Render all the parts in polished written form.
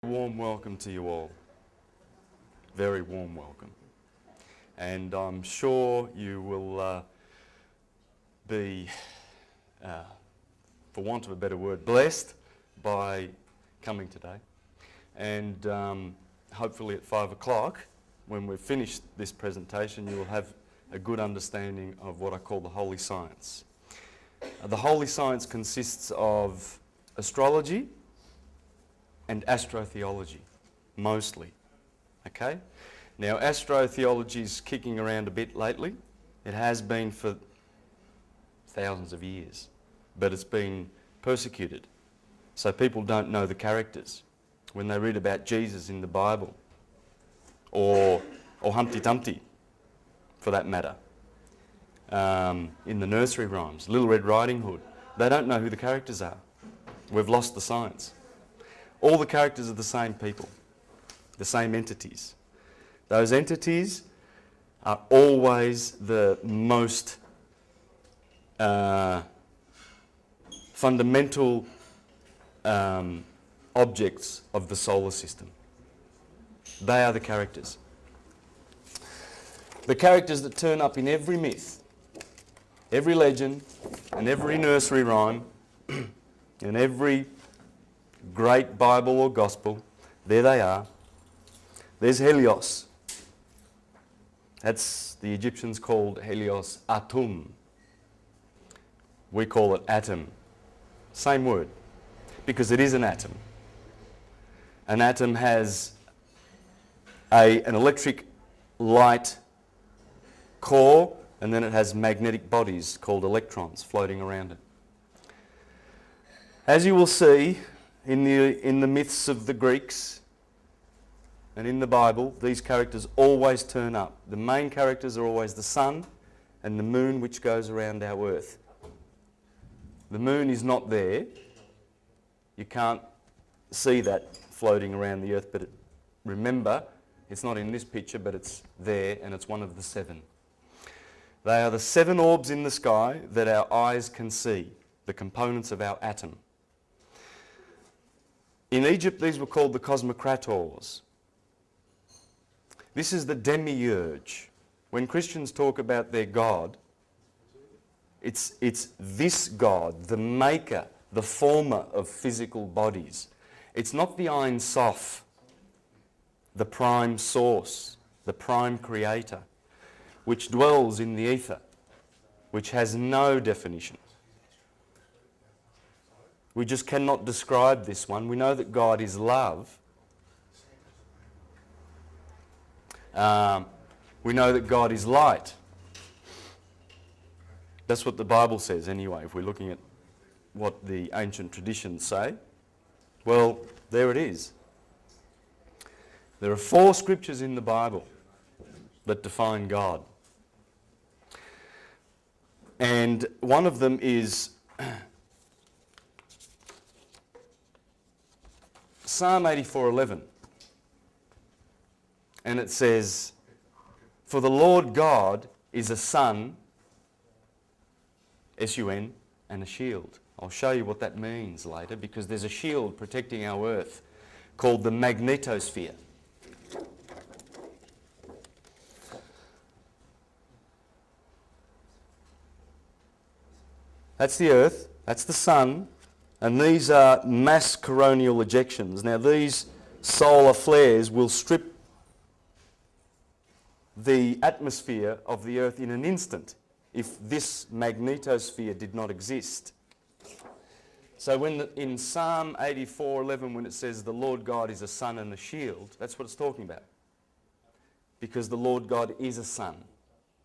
Warm welcome to you all. Very warm welcome. And I'm sure you will be, for want of a better word, blessed by coming today. And hopefully at 5 o'clock, when we've finished this presentation, you will have a good understanding of what I call the holy science. The holy science consists of astrology and astrotheology, mostly. Okay? Now, astrotheology is kicking around a bit lately. It has been for thousands of years, but it's been persecuted. So people don't know the characters. When they read about Jesus in the Bible, or Humpty Dumpty, for that matter, in the nursery rhymes, Little Red Riding Hood, they don't know who the characters are. We've lost the science. All the characters are the same people, the same entities. Those entities are always the most fundamental objects of the solar system. They are the characters. The characters that turn up in every myth, every legend, and every nursery rhyme, and every great Bible or Gospel, there they are. There's Helios. That's the Egyptians called Helios Atum. We call it atom. Same word, because it is an atom. An atom has an electric light core, and then it has magnetic bodies called electrons floating around it. As you will see in the myths of the Greeks and in the Bible, these characters always turn up. The main characters are always the sun and the moon, which goes around our earth. The moon is not there. You can't see that floating around the earth, but remember, it's not in this picture, but it's there, and it's one of the 7. They are the 7 orbs in the sky that our eyes can see, the components of our atom. In Egypt, these were called the cosmocrators. This is the demiurge. When Christians talk about their God, it's this God, the maker, the former of physical bodies. It's not the Ein Sof, the prime source, the prime creator, which dwells in the ether, which has no definition. We just cannot describe this one. We know that God is love. We know that God is light. That's what the Bible says anyway, if we're looking at what the ancient traditions say. Well, there it is. There are 4 scriptures in the Bible that define God. And one of them is Psalm 84:11. And it says, "For the Lord God is a sun," S-U-N, "and a shield." I'll show you what that means later, because there's a shield protecting our earth called the magnetosphere. That's the earth, that's the sun, and these are mass coronal ejections. Now these solar flares will strip the atmosphere of the earth in an instant if this magnetosphere did not exist. So in Psalm 84:11, when it says the Lord God is a sun and a shield, that's what it's talking about. Because the Lord God is a sun,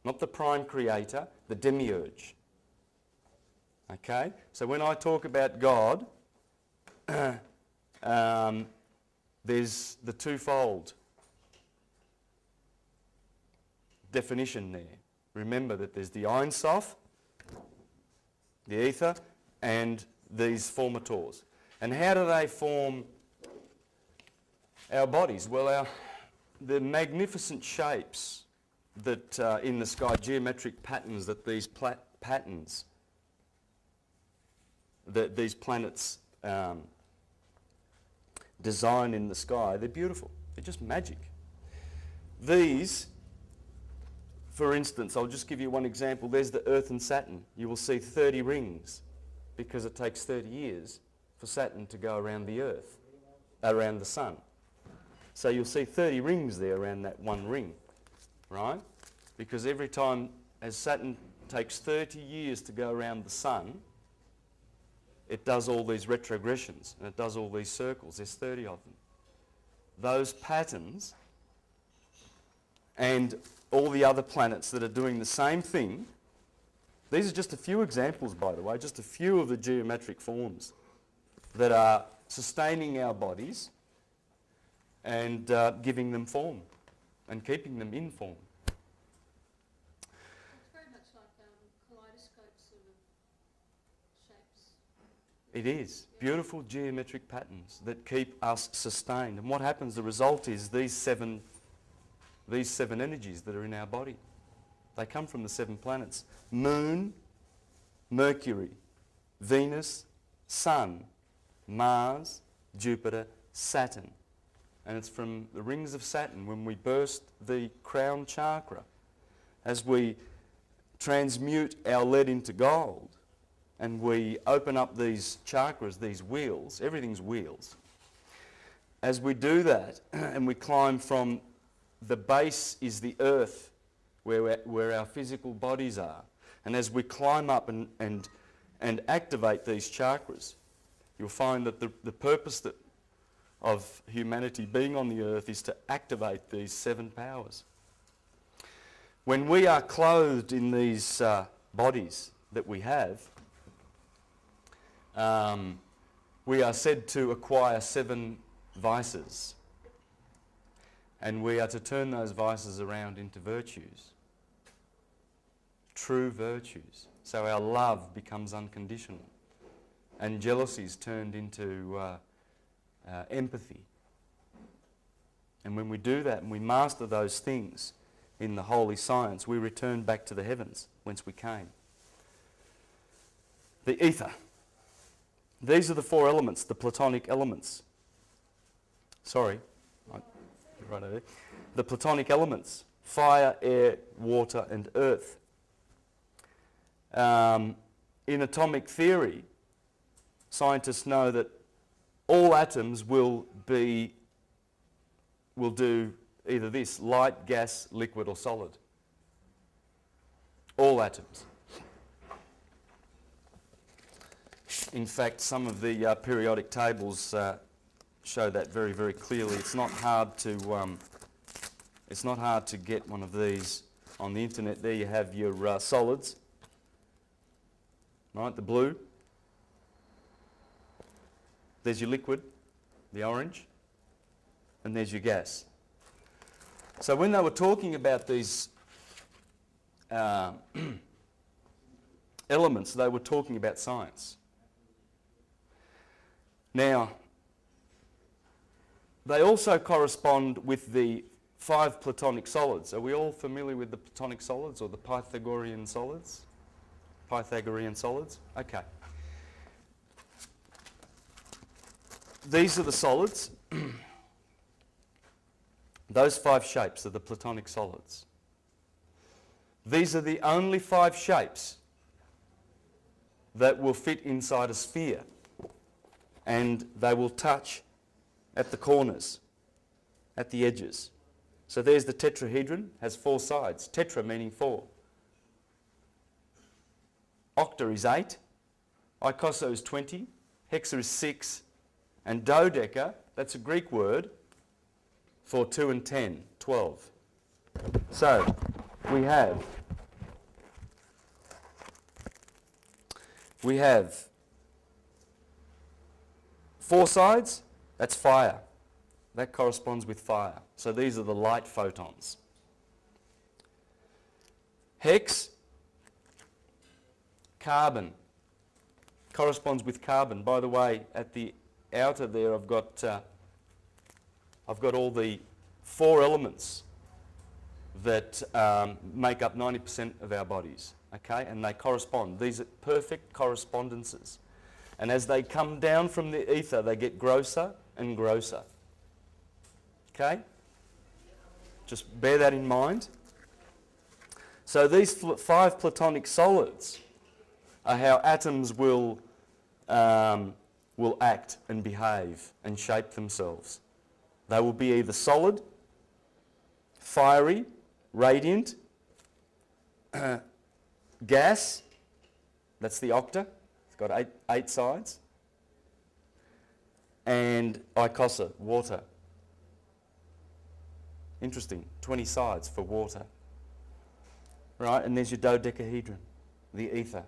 not the prime creator, the demiurge. Okay? So when I talk about God, there's the twofold definition there. Remember that there's the Ein Sof, the ether, and these formators. And how do they form our bodies? Well, the magnificent shapes that in the sky, geometric patterns that these patterns, that these planets design in the sky. They're beautiful. They're just magic. These, for instance, I'll just give you one example. There's the Earth and Saturn. You will see 30 rings because it takes 30 years for Saturn to go around the Earth, around the Sun. So you'll see 30 rings there around that one ring, right? Because every time, as Saturn takes 30 years to go around the Sun, it does all these retrogressions and it does all these circles. There's 30 of them. Those patterns and all the other planets that are doing the same thing, these are just a few examples, by the way, just a few of the geometric forms that are sustaining our bodies and giving them form and keeping them in form. It's very much like kaleidoscope sort of shapes. It is. Beautiful geometric patterns that keep us sustained. And what happens, the result is these seven energies that are in our body. They come from the 7 planets. Moon, Mercury, Venus, Sun, Mars, Jupiter, Saturn. And it's from the rings of Saturn, when we burst the crown chakra, as we transmute our lead into gold, and we open up these chakras, these wheels, everything's wheels. As we do that, and we climb from the base is the earth, where our physical bodies are. And as we climb up and activate these chakras, you'll find that the purpose of humanity being on the earth is to activate these 7 powers. When we are clothed in these bodies that we have, we are said to acquire 7 vices. And we are to turn those vices around into virtues. True virtues. So our love becomes unconditional. And jealousy is turned into empathy. And when we do that and we master those things in the holy science, we return back to the heavens whence we came. The ether. These are the 4 elements, the Platonic elements. Sorry. Right over there. The Platonic elements: fire, air, water and earth. In atomic theory, scientists know that all atoms will do either this: light, gas, liquid or solid. All atoms. In fact, some of the periodic tables show that very, very clearly. It's not hard to get one of these on the internet. There you have your solids, right? The blue. There's your liquid, the orange, and there's your gas. So when they were talking about these elements, they were talking about science. Now, they also correspond with the 5 Platonic solids. Are we all familiar with the Platonic solids or the Pythagorean solids? Pythagorean solids? Okay. These are the solids. Those 5 shapes are the Platonic solids. These are the only 5 shapes that will fit inside a sphere, and they will touch at the corners, at the edges. So there's the tetrahedron, has 4 sides. Tetra meaning 4. Octa is 8. Icoso is 20. Hexa is 6. And dodeca, that's a Greek word for 2 and 10, 12. So we have 4 sides, that's fire. That corresponds with fire. So these are the light photons. Hex, carbon, corresponds with carbon. By the way, at the outer there I've got all the 4 elements that make up 90% of our bodies, okay? And they correspond. These are perfect correspondences. And as they come down from the ether, they get grosser and grosser. Okay? Just bear that in mind. So these 5 Platonic solids are how atoms will act and behave and shape themselves. They will be either solid, fiery, radiant, gas, that's the octa, it's got eight sides, and icosa, water. Interesting, 20 sides for water. Right, and there's your dodecahedron, the ether.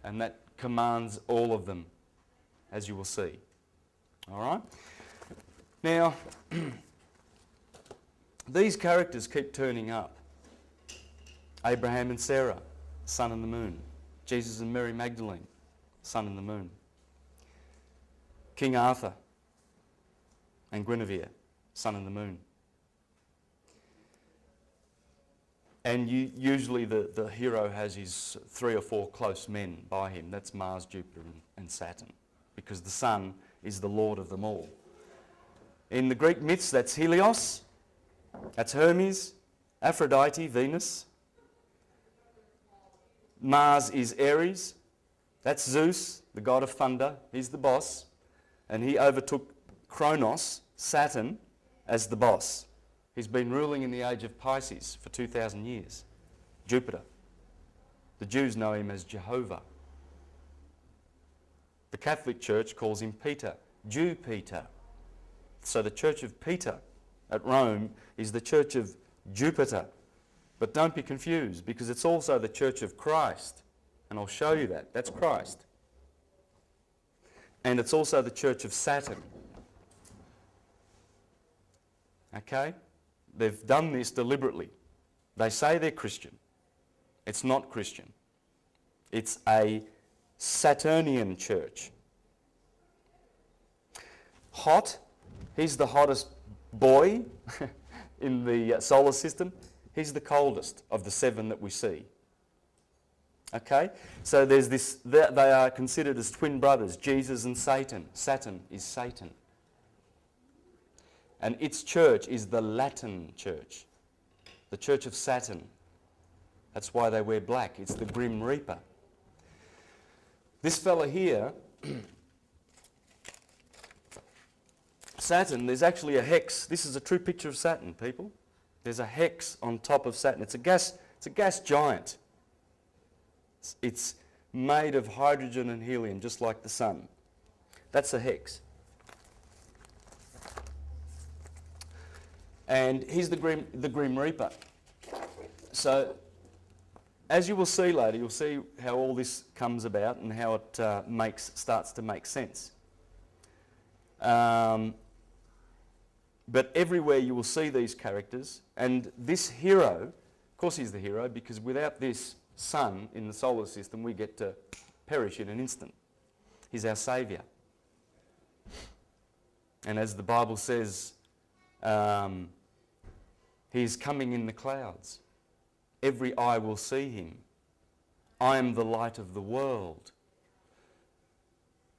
And that commands all of them, as you will see. All right? Now, these characters keep turning up. Abraham and Sarah, sun and the moon. Jesus and Mary Magdalene, sun and the moon. King Arthur and Guinevere, sun and the moon. And usually the hero has his 3 or 4 close men by him. That's Mars, Jupiter and Saturn, because the sun is the lord of them all. In the Greek myths, that's Helios, that's Hermes, Aphrodite, Venus. Mars is Ares, that's Zeus, the god of thunder. He's the boss, and he overtook Kronos, Saturn, as the boss. He's been ruling in the age of Pisces for 2,000 years. Jupiter. The Jews know him as Jehovah. The Catholic Church calls him Peter, Jew Peter. So the Church of Peter at Rome is the Church of Jupiter. But don't be confused, because it's also the Church of Christ. And I'll show you that. That's Christ. And it's also the Church of Saturn. Okay? They've done this deliberately. They say they're Christian. It's not Christian. It's a Saturnian church. Hot. He's the hottest boy in the solar system. He's the coldest of the 7 that we see. Okay? So there's this, they are considered as twin brothers, Jesus and Satan. Saturn is Satan. And its church is the Latin church, the church of Saturn. That's why they wear black. It's the Grim Reaper. This fella here, Saturn, there's actually a hex. This is a true picture of Saturn, people. There's a hex on top of Saturn. It's a gas giant. It's made of hydrogen and helium, just like the sun. That's a hex. And he's the Grim Reaper. So, as you will see later, you'll see how all this comes about and how it starts to make sense. But everywhere you will see these characters, and this hero, of course he's the hero, because without this sun in the solar system, we get to perish in an instant. He's our saviour. And as the Bible says, he is coming in the clouds. Every eye will see him. I am the light of the world.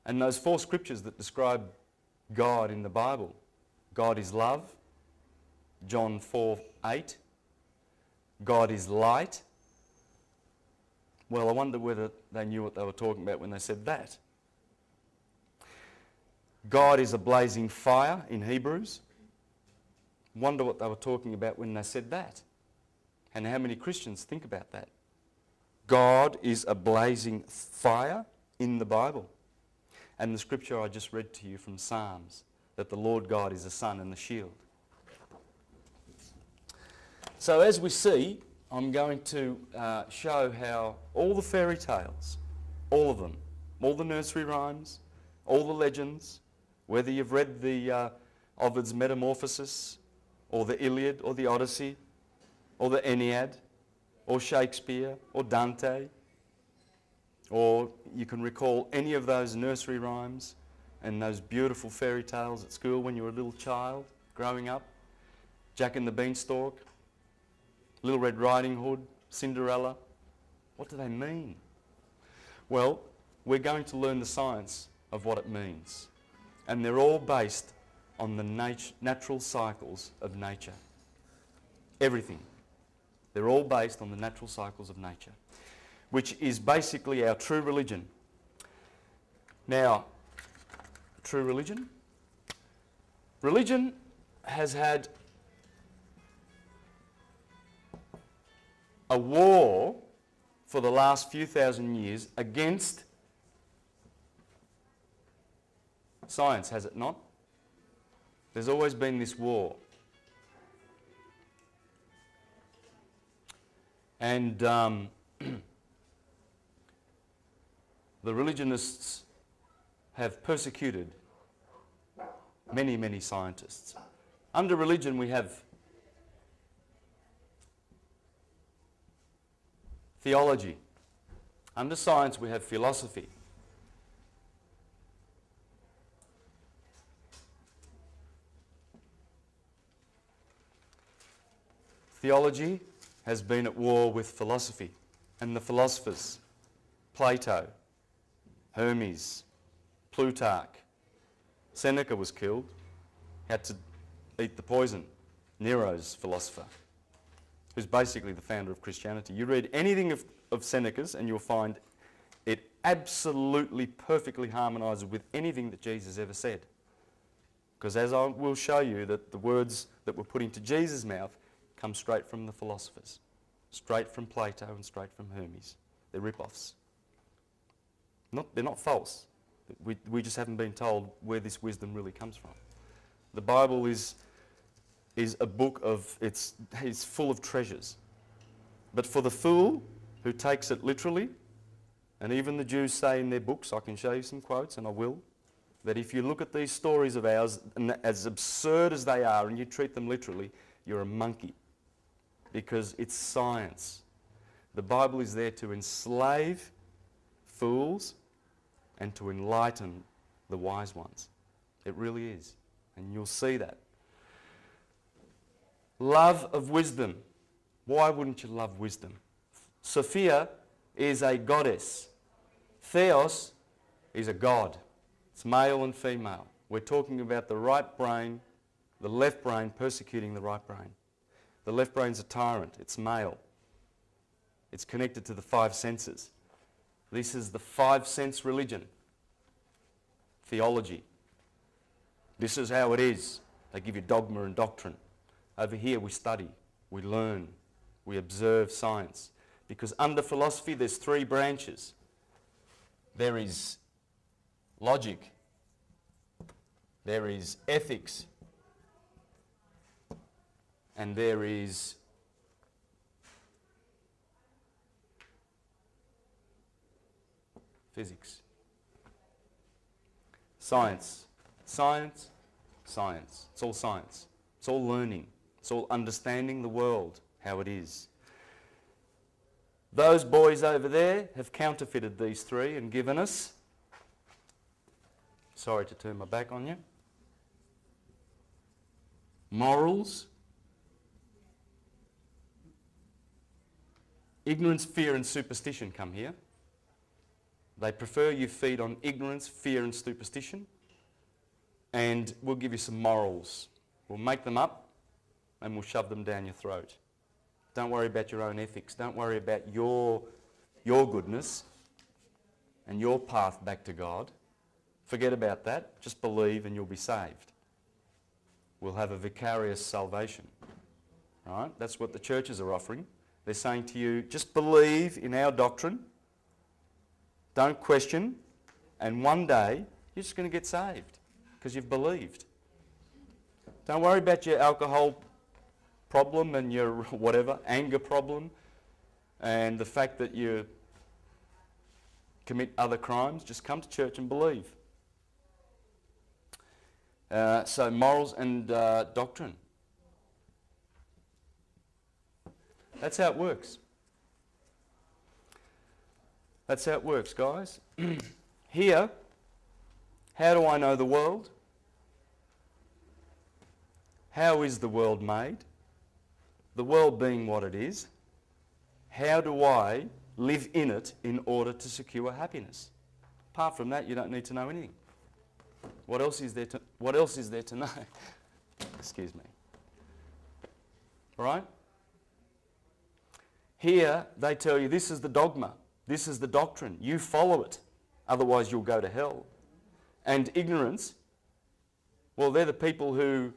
And those 4 scriptures that describe God in the Bible, God is love, John 4:8. God is light. Well, I wonder whether they knew what they were talking about when they said that. God is a blazing fire in Hebrews. Wonder what they were talking about when they said that. And how many Christians think about that? God is a blazing fire in the Bible. And the scripture I just read to you from Psalms, that the Lord God is the sun and the shield. So as we see, I'm going to show how all the fairy tales, all of them, all the nursery rhymes, all the legends, whether you've read the Ovid's Metamorphosis, or the Iliad, or the Odyssey, or the Aeneid, or Shakespeare, or Dante, or you can recall any of those nursery rhymes and those beautiful fairy tales at school when you were a little child growing up. Jack and the Beanstalk, Little Red Riding Hood, Cinderella. What do they mean? Well, we're going to learn the science of what it means. And they're all based on the natural cycles of nature. Everything. They're all based on the natural cycles of nature, which is basically our true religion. Now, true religion? Religion has had a war for the last few thousand years against science, has it not? There's always been this war. And the religionists have persecuted many, many scientists. Under religion we have theology. Under science we have philosophy. Theology has been at war with philosophy and the philosophers. Plato, Hermes, Plutarch. Seneca was killed, had to eat the poison. Nero's philosopher, who's basically the founder of Christianity. You read anything of Seneca's and you'll find it absolutely perfectly harmonises with anything that Jesus ever said. Because as I will show you, that the words that were put into Jesus' mouth come straight from the philosophers, straight from Plato and straight from Hermes. They're rip-offs. They're not false. We just haven't been told where this wisdom really comes from. The Bible is a book of, it's full of treasures. But for the fool who takes it literally, and even the Jews say in their books, I can show you some quotes and I will, that if you look at these stories of ours, and as absurd as they are, and you treat them literally, you're a monkey. Because it's science. The Bible is there to enslave fools and to enlighten the wise ones. It really is. And you'll see that. Love of wisdom. Why wouldn't you love wisdom? Sophia is a goddess. Theos is a god. It's male and female. We're talking about the right brain, the left brain persecuting the right brain. The left brain's a tyrant. It's male. It's connected to the five senses. This is the five-sense religion. Theology. This is how it is. They give you dogma and doctrine. Over here we study, we learn, we observe science. Because under philosophy there's three branches. There is logic. There is ethics. And there is physics. Science. Science. Science. It's all science. It's all learning. It's all understanding the world, how it is. Those boys over there have counterfeited these three and given us, sorry to turn my back on you, morals, ignorance, fear and superstition come here. They prefer you feed on ignorance, fear and superstition, and we'll give you some morals. We'll make them up and we'll shove them down your throat. Don't worry about your own ethics. Don't worry about your goodness and your path back to God. Forget about that. Just believe and you'll be saved. We'll have a vicarious salvation. Right? That's what the churches are offering. They're saying to you, just believe in our doctrine. Don't question. And one day, you're just going to get saved because you've believed. Don't worry about your alcohol problem and your whatever, anger problem, and the fact that you commit other crimes. Just come to church and believe. So morals and doctrine. That's how it works. That's how it works, guys. Here, how do I know the world? How is the world made? The world being what it is. How do I live in it in order to secure happiness? Apart from that, you don't need to know anything. What else is there to know? Excuse me. All right? Here they tell you this is the dogma, this is the doctrine. You follow it, otherwise you'll go to hell. And ignorance, well, they're the people who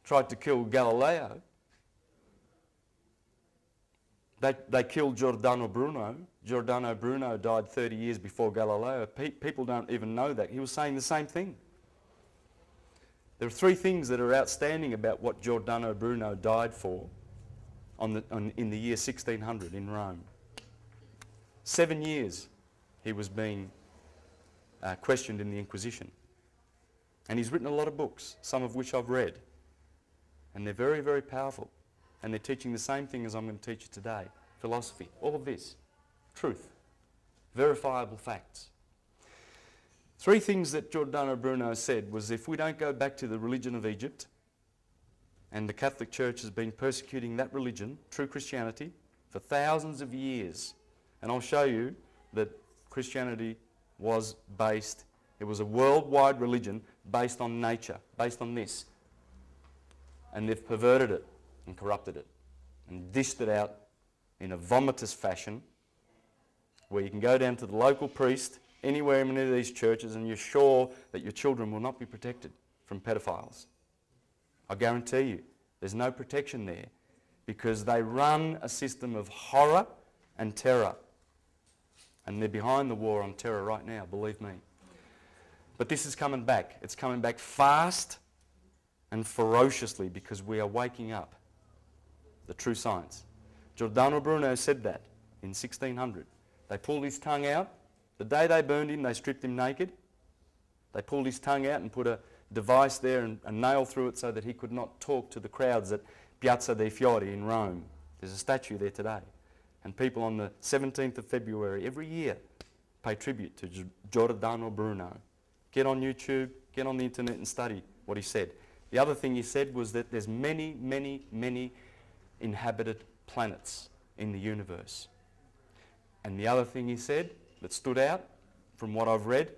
tried to kill Galileo. They killed Giordano Bruno. Giordano Bruno died 30 years before Galileo. People don't even know that. He was saying the same thing. There are three things that are outstanding about what Giordano Bruno died for in the year 1600 in Rome. 7 years he was being questioned in the Inquisition. And he's written a lot of books, some of which I've read. And they're very, very powerful. And they're teaching the same thing as I'm going to teach you today. Philosophy, all of this. Truth. Verifiable facts. Three things that Giordano Bruno said was if we don't go back to the religion of Egypt, and the Catholic Church has been persecuting that religion, true Christianity, for thousands of years. And I'll show you that Christianity was based, it was a worldwide religion based on nature, based on this. And they've perverted it and corrupted it and dished it out in a vomitous fashion where you can go down to the local priest anywhere in any of these churches and you're sure that your children will not be protected from pedophiles. I guarantee you there's no protection there because they run a system of horror and terror. And they're behind the war on terror right now, believe me. But this is coming back. It's coming back fast and ferociously because we are waking up the true science. Giordano Bruno said that in 1600. They pulled his tongue out. The day they burned him, they stripped him naked. They pulled his tongue out and put a device there and a nail through it so that he could not talk to the crowds at Piazza dei Fiori in Rome. There's a statue there today. And people on the 17th of February every year pay tribute to Giordano Bruno. Get on YouTube, get on the internet and study what he said. The other thing he said was that there's many, many, many inhabited planets in the universe. And the other thing he said that stood out from what I've read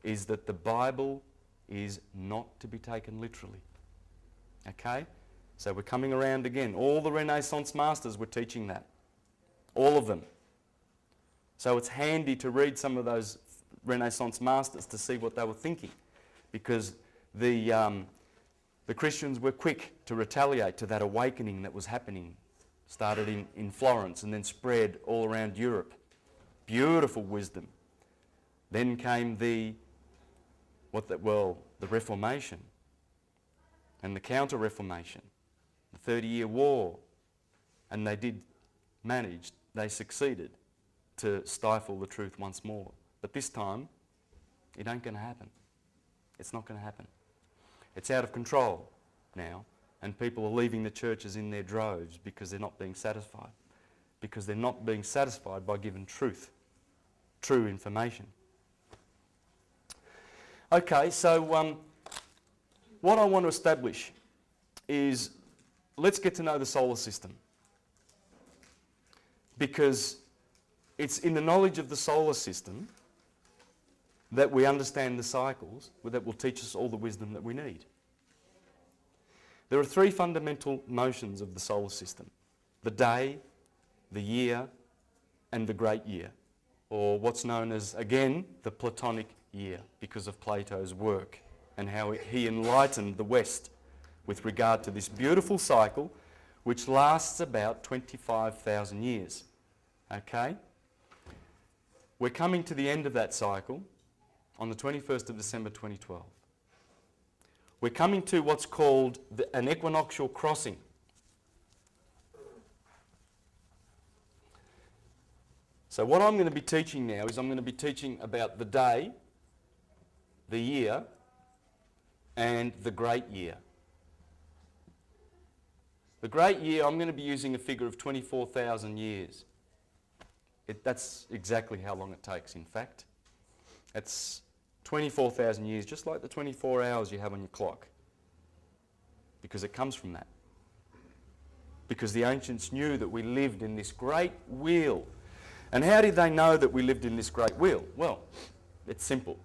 is that the Bible is not to be taken literally. Okay? So we're coming around again. All the Renaissance masters were teaching that. All of them. So it's handy to read some of those Renaissance masters to see what they were thinking, because the Christians were quick to retaliate to that awakening that was happening. Started in Florence and then spread all around Europe. Beautiful wisdom. Then came the Reformation and the Counter-Reformation, the 30-Year War, and they succeeded to stifle the truth once more. But this time, it ain't going to happen. It's not going to happen. It's out of control now, and people are leaving the churches in their droves because they're not being satisfied. Because they're not being satisfied by given truth, true information. Okay, so what I want to establish is, let's get to know the solar system. Because it's in the knowledge of the solar system that we understand the cycles that will teach us all the wisdom that we need. There are three fundamental motions of the solar system: the day, the year, and the great year, or what's known as, again, the Platonic year, because of Plato's work and how he enlightened the West with regard to this beautiful cycle which lasts about 25,000 years. Okay? We're coming to the end of that cycle on the 21st of December 2012. We're coming to what's called an equinoctial crossing. So what I'm going to be teaching now is I'm going to be teaching about the day, the year, and the great year. The great year, I'm going to be using a figure of 24,000 years. That's exactly how long it takes, in fact. It's 24,000 years, just like the 24 hours you have on your clock. Because it comes from that. Because the ancients knew that we lived in this great wheel. And how did they know that we lived in this great wheel? Well, it's simple.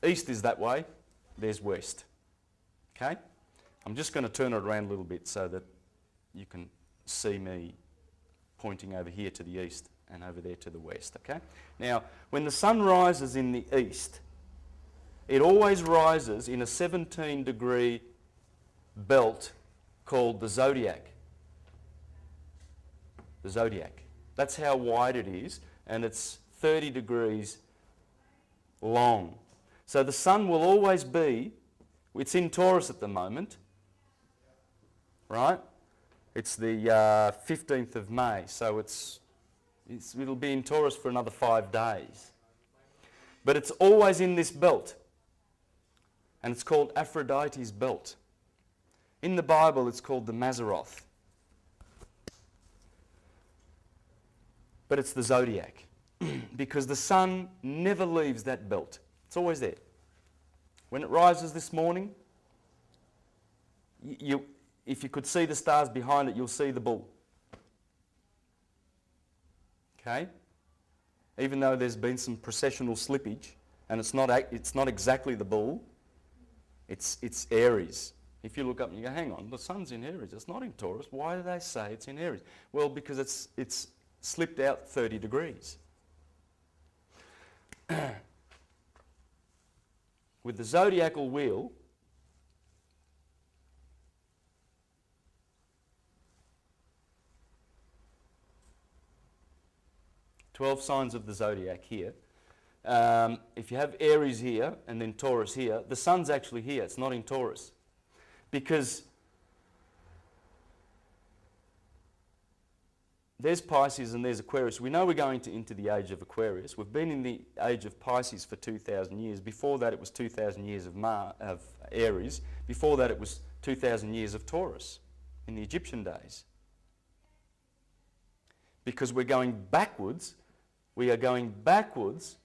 East is that way, there's west. Okay? I'm just going to turn it around a little bit so that you can see me pointing over here to the east and over there to the west. Okay? Now, when the sun rises in the east, it always rises in a 17-degree belt called the zodiac. The zodiac. That's how wide it is, and it's 30 degrees long. So the sun will always be, it's in Taurus at the moment, right? It's the 15th of May, so it'll be in Taurus for another 5 days. But it's always in this belt, and it's called Aphrodite's belt. In the Bible, it's called the Mazzaroth. But it's the zodiac, because the sun never leaves that belt. It's always there. When it rises this morning, if you could see the stars behind it, you'll see the bull. Okay? Even though there's been some processional slippage, and it's not exactly the bull, it's Aries. If you look up and you go, hang on, the sun's in Aries, it's not in Taurus. Why do they say it's in Aries? Well, because it's slipped out 30 degrees. With the zodiacal wheel, "12 signs of the zodiac" here. If you have Aries here and then Taurus here, the sun's actually here, it's not in Taurus. Because there's Pisces and there's Aquarius. We know we're going into the age of Aquarius. We've been in the age of Pisces for 2,000 years. Before that it was 2,000 years of Aries. Before that it was 2,000 years of Taurus in the Egyptian days. Because we're going backwards, we are going backwards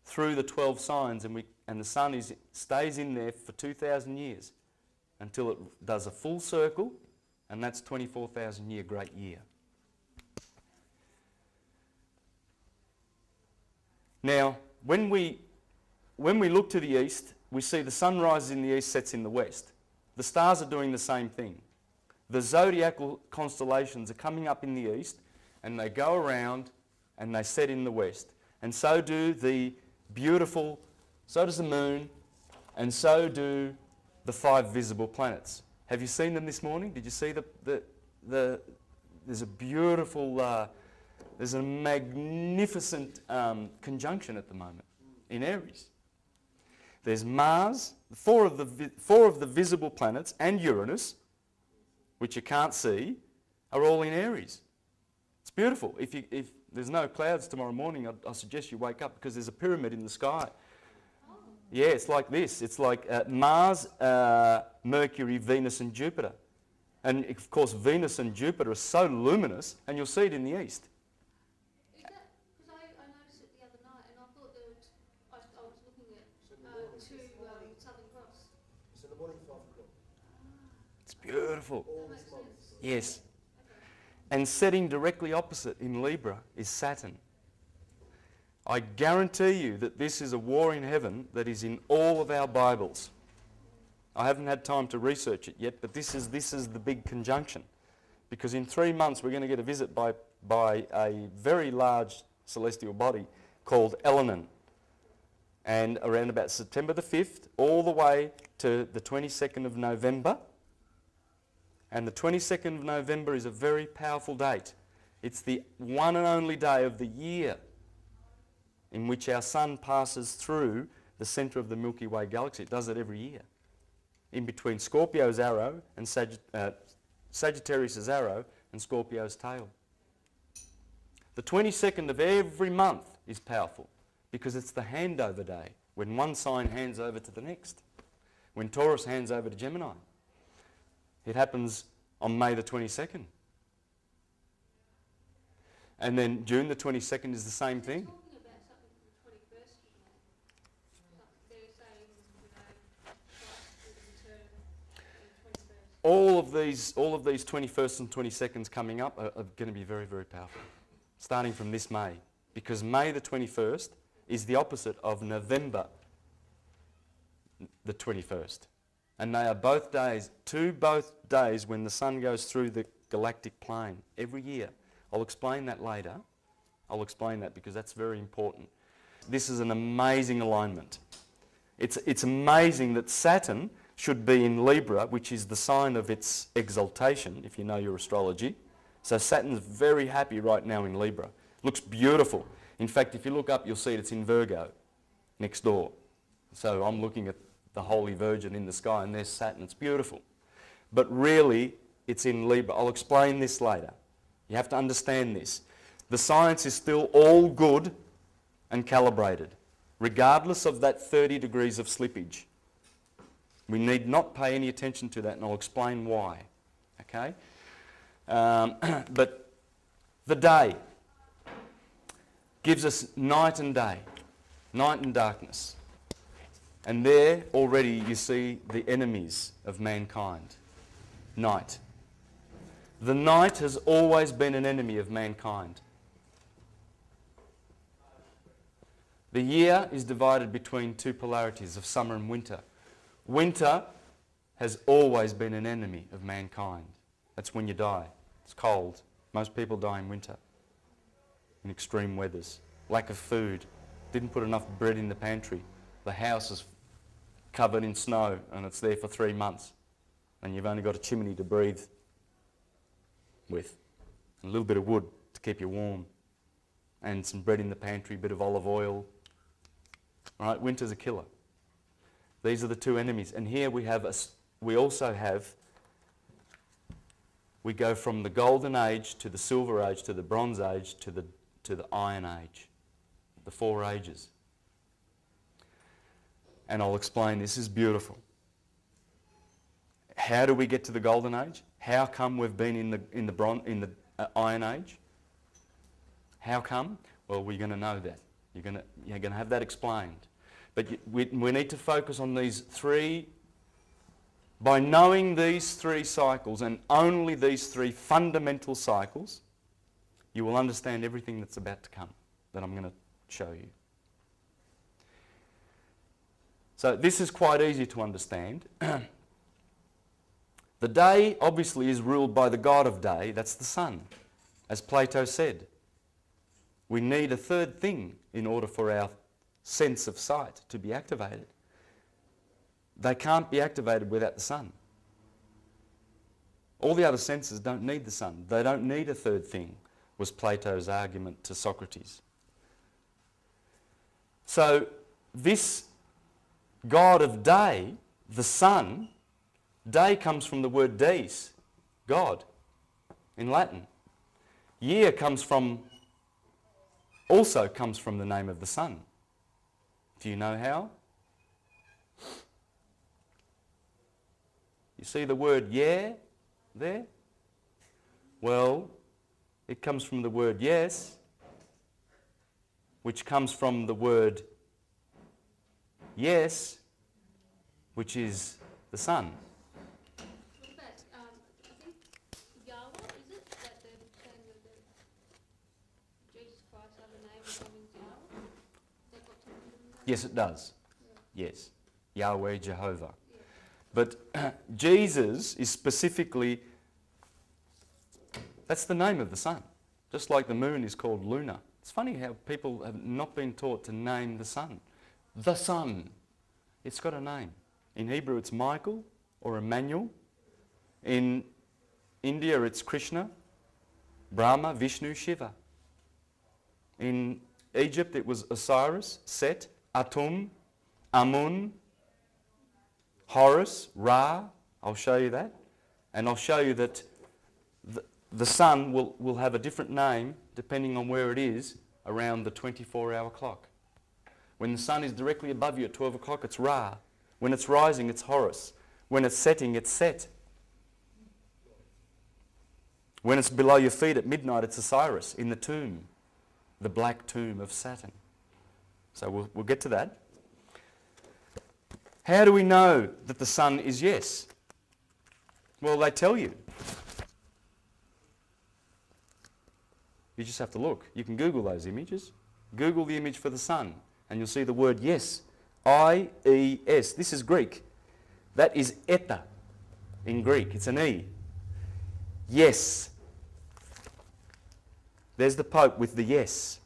through the 12 signs, and the sun stays in there for 2,000 years until it does a full circle, and that's 24,000 year great year. Now, when we look to the east, we see the sun rises in the east, sets in the west. The stars are doing the same thing. The zodiacal constellations are coming up in the east, and they go around and they set in the west. And so do so does the moon, and so do the 5 visible planets. Have you seen them this morning? Did you see there's a beautiful, there's a magnificent conjunction at the moment in Aries. There's Mars, 4 of the visible planets, and Uranus, which you can't see, are all in Aries. It's beautiful. If there's no clouds tomorrow morning, I suggest you wake up, because there's a pyramid in the sky. Yeah, it's like this. It's like Mars, Mercury, Venus and Jupiter. And of course Venus and Jupiter are so luminous, and you'll see it in the east. Is that, because I noticed it the other night, and I thought I was looking at 2 Southern Cross. It's in the morning, 5 o'clock. It's beautiful. All this month. Yes. And setting directly opposite in Libra is Saturn. I guarantee you that this is a war in heaven that is in all of our Bibles. I haven't had time to research it yet, but this is the big conjunction. Because in 3 months we're going to get a visit by a very large celestial body called Elenin. And around about September the 5th, all the way to the 22nd of November. And the 22nd of November is a very powerful date. It's the one and only day of the year in which our sun passes through the centre of the Milky Way galaxy. It does it every year. In between Scorpio's arrow and Sagittarius' arrow and Scorpio's tail. The 22nd of every month is powerful because it's the handover day, when one sign hands over to the next. When Taurus hands over to Gemini. It happens on May the 22nd. And then June the 22nd is the same thing. Talking about something from the 21st of May. They're saying, Christ will return on the 21st. All of these 21st and 22nds coming up are going to be very, very powerful. Starting from this May. Because May the 21st is the opposite of November the 21st. And they are both days when the sun goes through the galactic plane every year. I'll explain that later. I'll explain that because that's very important. This is an amazing alignment. It's amazing that Saturn should be in Libra, which is the sign of its exaltation, if you know your astrology. So Saturn's very happy right now in Libra. Looks beautiful. In fact, if you look up, you'll see it's in Virgo, next door. So I'm looking at the Holy Virgin in the sky, and there's Saturn. It's beautiful. But really, it's in Libra. I'll explain this later. You have to understand this. The science is still all good and calibrated, regardless of that 30 degrees of slippage. We need not pay any attention to that, and I'll explain why. Okay? But the day gives us night and day, night and darkness. And there already you see the enemies of mankind. Night. The night has always been an enemy of mankind. The year is divided between two polarities of summer and winter. Winter has always been an enemy of mankind. That's when you die. It's cold. Most people die in winter, in extreme weathers. Lack of food. Didn't put enough bread in the pantry. The house is covered in snow and it's there for 3 months. And you've only got a chimney to breathe with. And a little bit of wood to keep you warm. And some bread in the pantry, a bit of olive oil. All right, winter's a killer. These are the two enemies. And here we go from the golden age to the silver age to the bronze age to the iron age. The 4 ages. And I'll explain, this is beautiful. How do we get to the golden age? How come we've been in the iron age? How come? Well, we're going to know that. You're going to have that explained. But we need to focus on these 3. By knowing these 3 cycles and only these 3 fundamental cycles, you will understand everything that's about to come that I'm going to show you. So this is quite easy to understand. The day obviously is ruled by the god of day, that's the sun, as Plato said. We need a third thing in order for our sense of sight to be activated. They can't be activated without the sun. All the other senses don't need the sun. They don't need a third thing, was Plato's argument to Socrates. So this god of day, the sun, day comes from the word dies, God, in Latin. Year also comes from the name of the sun. Do you know how? You see the word yeah there? Well, it comes from the word yes, which comes from the word yes, which is the sun. What about, I think Yahweh, is it? That they're saying that Jesus Christ, other name, is Yahweh? That got something to do with that? Yes, it does. Yeah. Yes. Yahweh, Jehovah. Yeah. But Jesus is specifically, that's the name of the sun. Just like the moon is called Luna. It's funny how people have not been taught to name the sun. The sun. It's got a name. In Hebrew it's Michael or Emmanuel. In India it's Krishna, Brahma, Vishnu, Shiva. In Egypt it was Osiris, Set, Atum, Amun, Horus, Ra. I'll show you that. And I'll show you that the sun will have a different name depending on where it is around the 24-hour clock. When the sun is directly above you at 12 o'clock, it's Ra. When it's rising, it's Horus. When it's setting, it's Set. When it's below your feet at midnight, it's Osiris in the tomb, the black tomb of Saturn. So we'll get to that. How do we know that the sun is yes? Well, they tell you. You just have to look. You can Google those images. Google the image for the sun And you'll see the word yes. I-E-S. This is Greek. That is eta in Greek. It's an E. Yes. There's the Pope with the yes.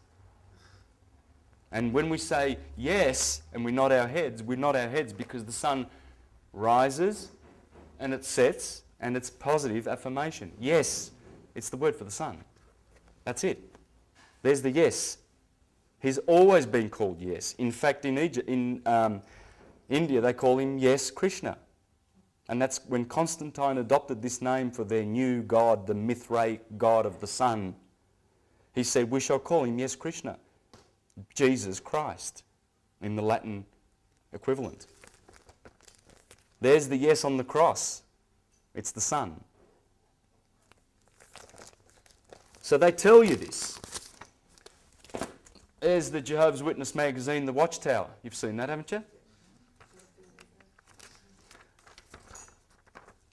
And when we say yes and we nod our heads because the sun rises and it sets and it's positive affirmation. Yes. It's the word for the sun. That's it. There's the yes. He's always been called yes. In fact, in India, they call him Yes Krishna. And that's when Constantine adopted this name for their new god, the Mithraic god of the sun. He said, we shall call him Yes Krishna, Jesus Christ, in the Latin equivalent. There's the yes on the cross. It's the sun. So they tell you this. There's the Jehovah's Witness magazine, The Watchtower. You've seen that, haven't you?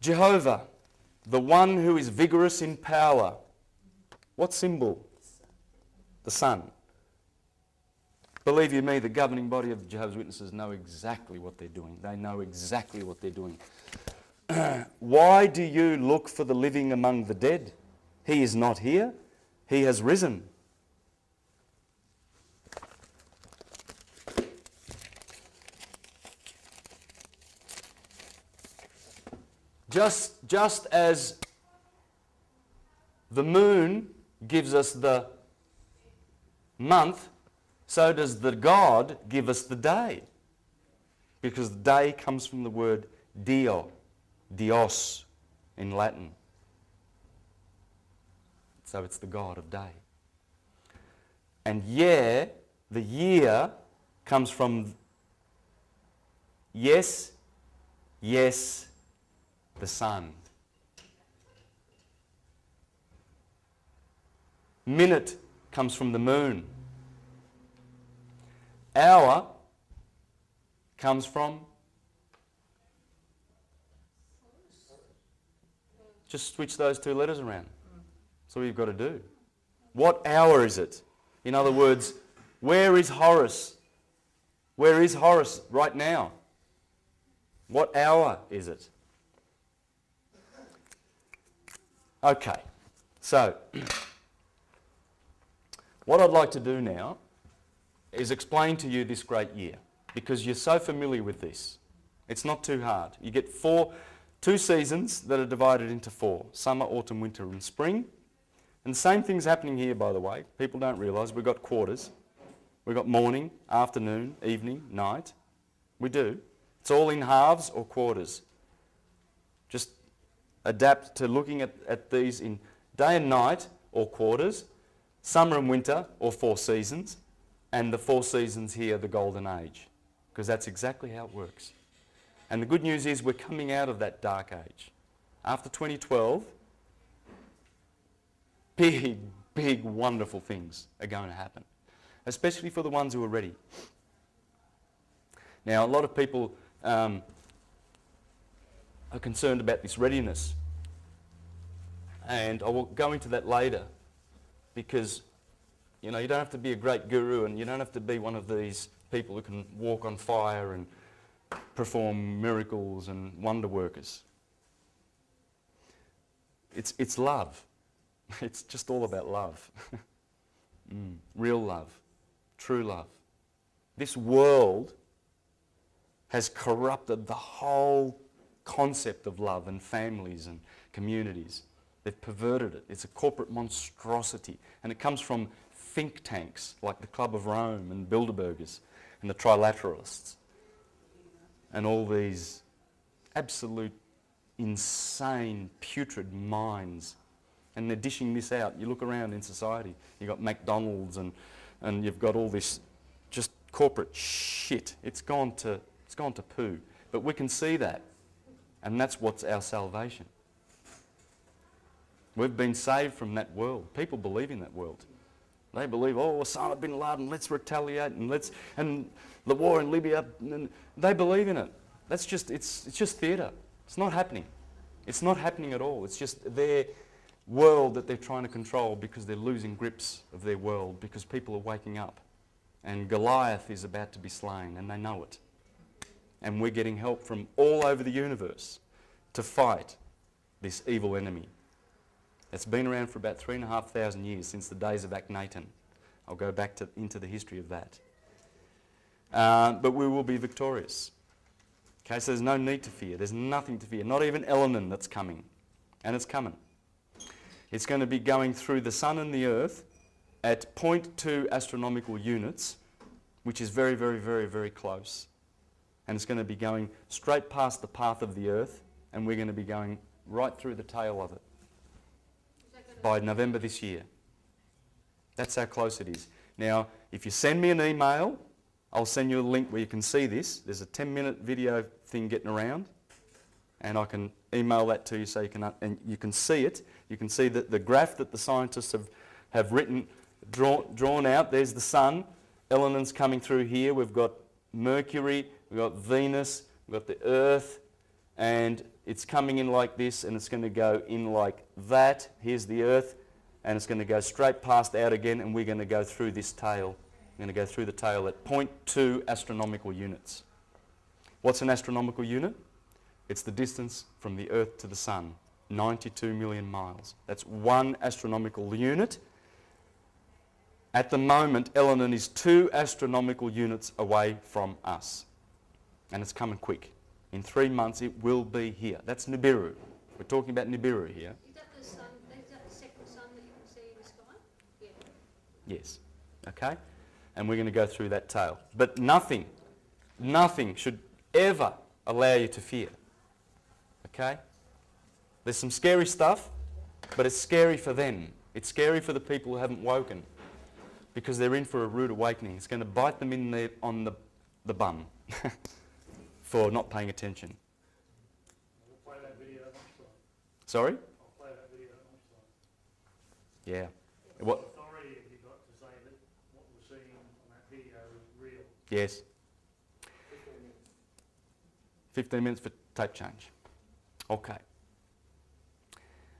Jehovah, the one who is vigorous in power. What symbol? The sun. Believe you me, the governing body of the Jehovah's Witnesses know exactly what they're doing. They know exactly what they're doing. Why do you look for the living among the dead? He is not here. He has risen. Just as the moon gives us the month, so does the God give us the day. Because the day comes from the word dio, dios in Latin. So it's the God of day. And the year, comes from yes, the sun. Minute comes from the moon. Hour comes from... Just switch those two letters around. That's all you've got to do. What hour is it? In other words, where is Horus? Where is Horus right now? What hour is it? Okay, so what I'd like to do now is explain to you this great year, because you're so familiar with this. It's not too hard. You get two seasons that are divided into 4, summer, autumn, winter and spring. And the same thing's happening here, by the way. People don't realise we've got quarters. We've got morning, afternoon, evening, night. We do. It's all in halves or quarters. Just adapt to looking at these in day and night or quarters, summer and winter or 4 seasons, and the 4 seasons here, the golden age, because that's exactly how it works. And the good news is we're coming out of that dark age. After 2012, big, wonderful things are going to happen, especially for the ones who are ready. Now, a lot of people are concerned about this readiness. And I will go into that later, because you don't have to be a great guru, and you don't have to be one of these people who can walk on fire and perform miracles and wonder workers. It's love. It's just all about love. Real love. True love. This world has corrupted the whole concept of love and families and communities. They've perverted it. It's a corporate monstrosity. And it comes from think tanks like the Club of Rome and Bilderbergers and the Trilateralists and all these absolute insane, putrid minds. And they're dishing this out. You look around in society, you've got McDonald's and you've got all this just corporate shit. It's gone to poo. But we can see that. And that's what's our salvation. We've been saved from that world. People believe in that world. They believe, Osama bin Laden, let's retaliate, and the war in Libya. And they believe in it. It's just theatre. It's not happening. It's not happening at all. It's just their world that they're trying to control, because they're losing grips of their world, because people are waking up. And Goliath is about to be slain, and they know it. And we're getting help from all over the universe to fight this evil enemy. It's been around for about 3,500 years, since the days of Akhenaten. I'll go back into the history of that. But we will be victorious. Okay, so there's no need to fear. There's nothing to fear. Not even Elenin that's coming. And it's coming. It's going to be going through the sun and the earth at 0.2 astronomical units, which is very, very, very, very close. And it's going to be going straight past the path of the earth, and we're going to be going right through the tail of it by November this year. That's how close it is. Now, if you send me an email, I'll send you a link where you can see this. There's a 10-minute video thing getting around, and I can email that to you so you can see it. You can see that the graph that the scientists have written, drawn out. There's the sun. Elenin's coming through here. We've got Mercury, we've got Venus, we've got the Earth, and it's coming in like this, and it's going to go in like that. Here's the Earth, and it's going to go straight past out again, and we're going to go through this tail. We're going to go through the tail at 0.2 astronomical units. What's an astronomical unit? It's the distance from the Earth to the Sun, 92 million miles. That's 1 astronomical unit. At the moment, Elenin is 2 astronomical units away from us. And it's coming quick. In 3 months, it will be here. That's Nibiru. We're talking about Nibiru here. Is that the sun? Is that the second sun that you can see in the sky? Yeah. Yes. Okay? And we're going to go through that tail. But nothing should ever allow you to fear. Okay? There's some scary stuff, but it's scary for them. It's scary for the people who haven't woken, because they're in for a rude awakening. It's going to bite them on the bum for not paying attention. We'll play that video at lunchtime. Sorry? I'll play that video at lunchtime. Yeah. What authority have you got to say that what we're seeing on that video is real? Yes. 15 minutes for tape change. Okay.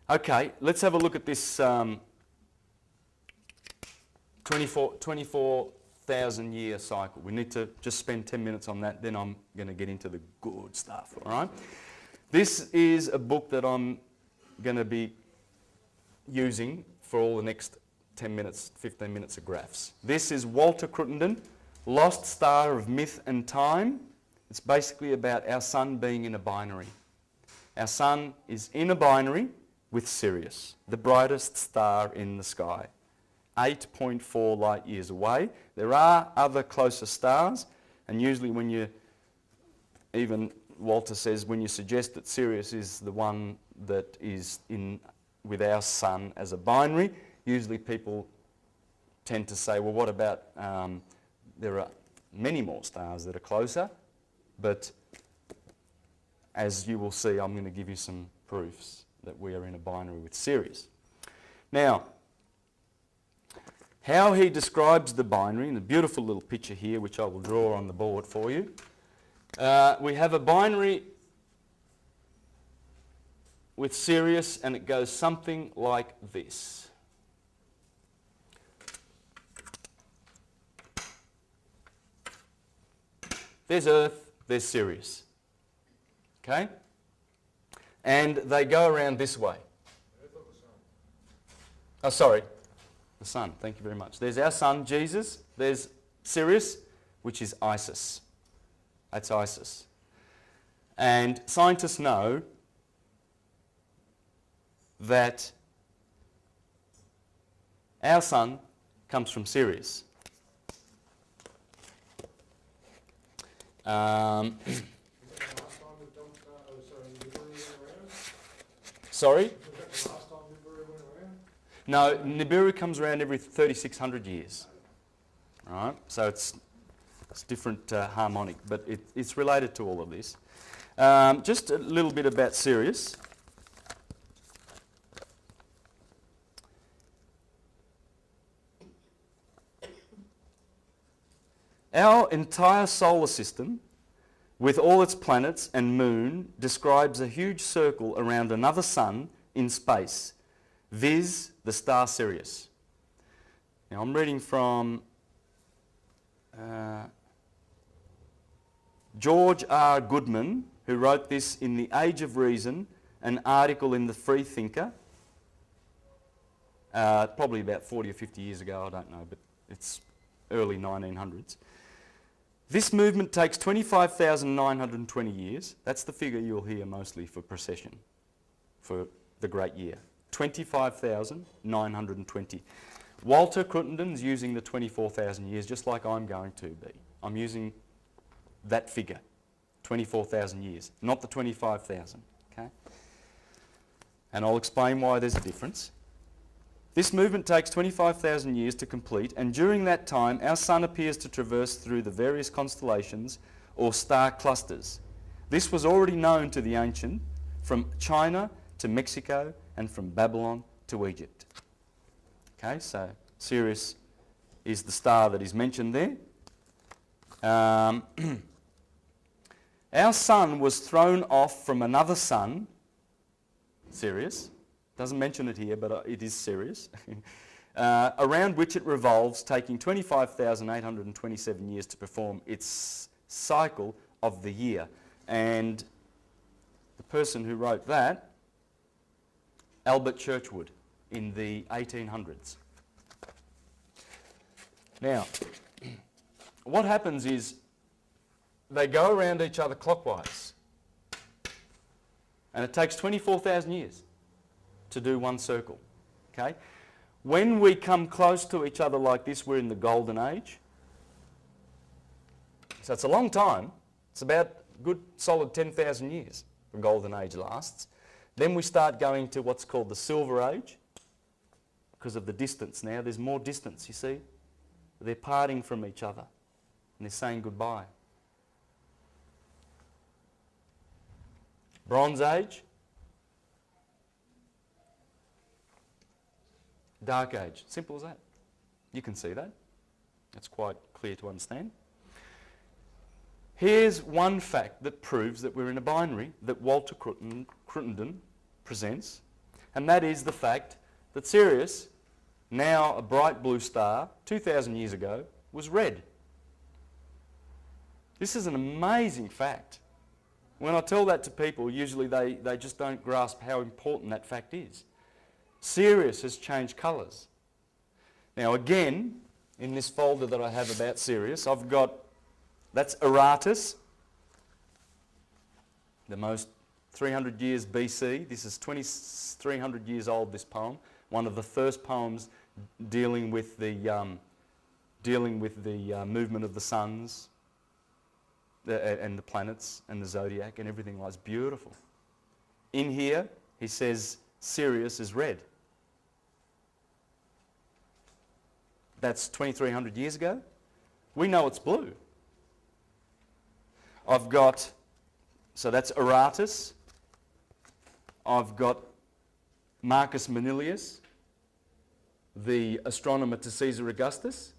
Okay, let's have a look at this 24,000 year cycle. We need to just spend 10 minutes on that, then I'm going to get into the good stuff, all right? This is a book that I'm going to be using for all the next 10 minutes, 15 minutes of graphs. This is Walter Cruttenden, Lost Star of Myth and Time. It's basically about our sun being in a binary. Our sun is in a binary with Sirius, the brightest star in the sky, 8.4 light years away. There are other closer stars, and usually when you, even Walter says, when you suggest that Sirius is the one that is in with our sun as a binary, usually people tend to say, well, what about, there are many more stars that are closer, but as you will see, I'm going to give you some proofs that we are in a binary with Sirius. Now, how he describes the binary, in a beautiful little picture here, which I will draw on the board for you. We have a binary with Sirius, and it goes something like this. There's Earth, there's Sirius. Okay? And they go around this way. Oh, sorry. The sun. Thank you very much. There's our sun, Jesus. There's Sirius, which is Isis. That's Isis. And scientists know that our sun comes from Sirius. Sorry? No, Nibiru comes around every 3,600 years. All right, so it's different harmonic, but it's related to all of this. Just a little bit about Sirius. Our entire solar system, with all its planets and moon, describes a huge circle around another sun in space, viz. The star Sirius. Now I'm reading from George R. Goodman, who wrote this in The Age of Reason, an article in the Free Thinker, probably about 40 or 50 years ago, I don't know, but it's early 1900s. This movement takes 25,920 years. That's the figure you'll hear mostly for procession, for the great year. 25,920. Walter Cruttenden's using the 24,000 years, just like I'm going to be. I'm using that figure, 24,000 years, not the 25,000, okay? And I'll explain why there's a difference. This movement takes 25,000 years to complete, and during that time, our sun appears to traverse through the various constellations or star clusters. This was already known to the ancient, from China to Mexico and from Babylon to Egypt. Okay, so Sirius is the star that is mentioned there. Our sun was thrown off from another sun, Sirius. Doesn't mention it here, but it is Sirius, around which it revolves, taking 25,827 years to perform its cycle of the year. And the person who wrote that, Albert Churchward, in the 1800s. Now, what happens is they go around each other clockwise, and it takes 24,000 years to do one circle, okay? When we come close to each other like this, we're in the golden age. So it's a long time. It's about a good solid 10,000 years the golden age lasts. Then we start going to what's called the silver age because of the distance now. There's more distance, you see. They're parting from each other and they're saying goodbye. Bronze age. Dark age. Simple as that. You can see that. That's quite clear to understand. Here's one fact that proves that we're in a binary that Walter Cruttenden presents, and that is the fact that Sirius, now a bright blue star, 2,000 years ago, was red. This is an amazing fact. When I tell that to people, usually they just don't grasp how important that fact is. Sirius has changed colours. Now again, in this folder that I have about Sirius, I've got, that's Aratus, the most 300 years BC. This is 2,300 years old, this poem. One of the first poems dealing with the movement of the suns and the planets and the zodiac and everything like that. It's beautiful. In here, he says Sirius is red. That's 2,300 years ago. We know it's blue. I've got, so that's Aratus. I've got Marcus Manilius, the astronomer to Caesar Augustus.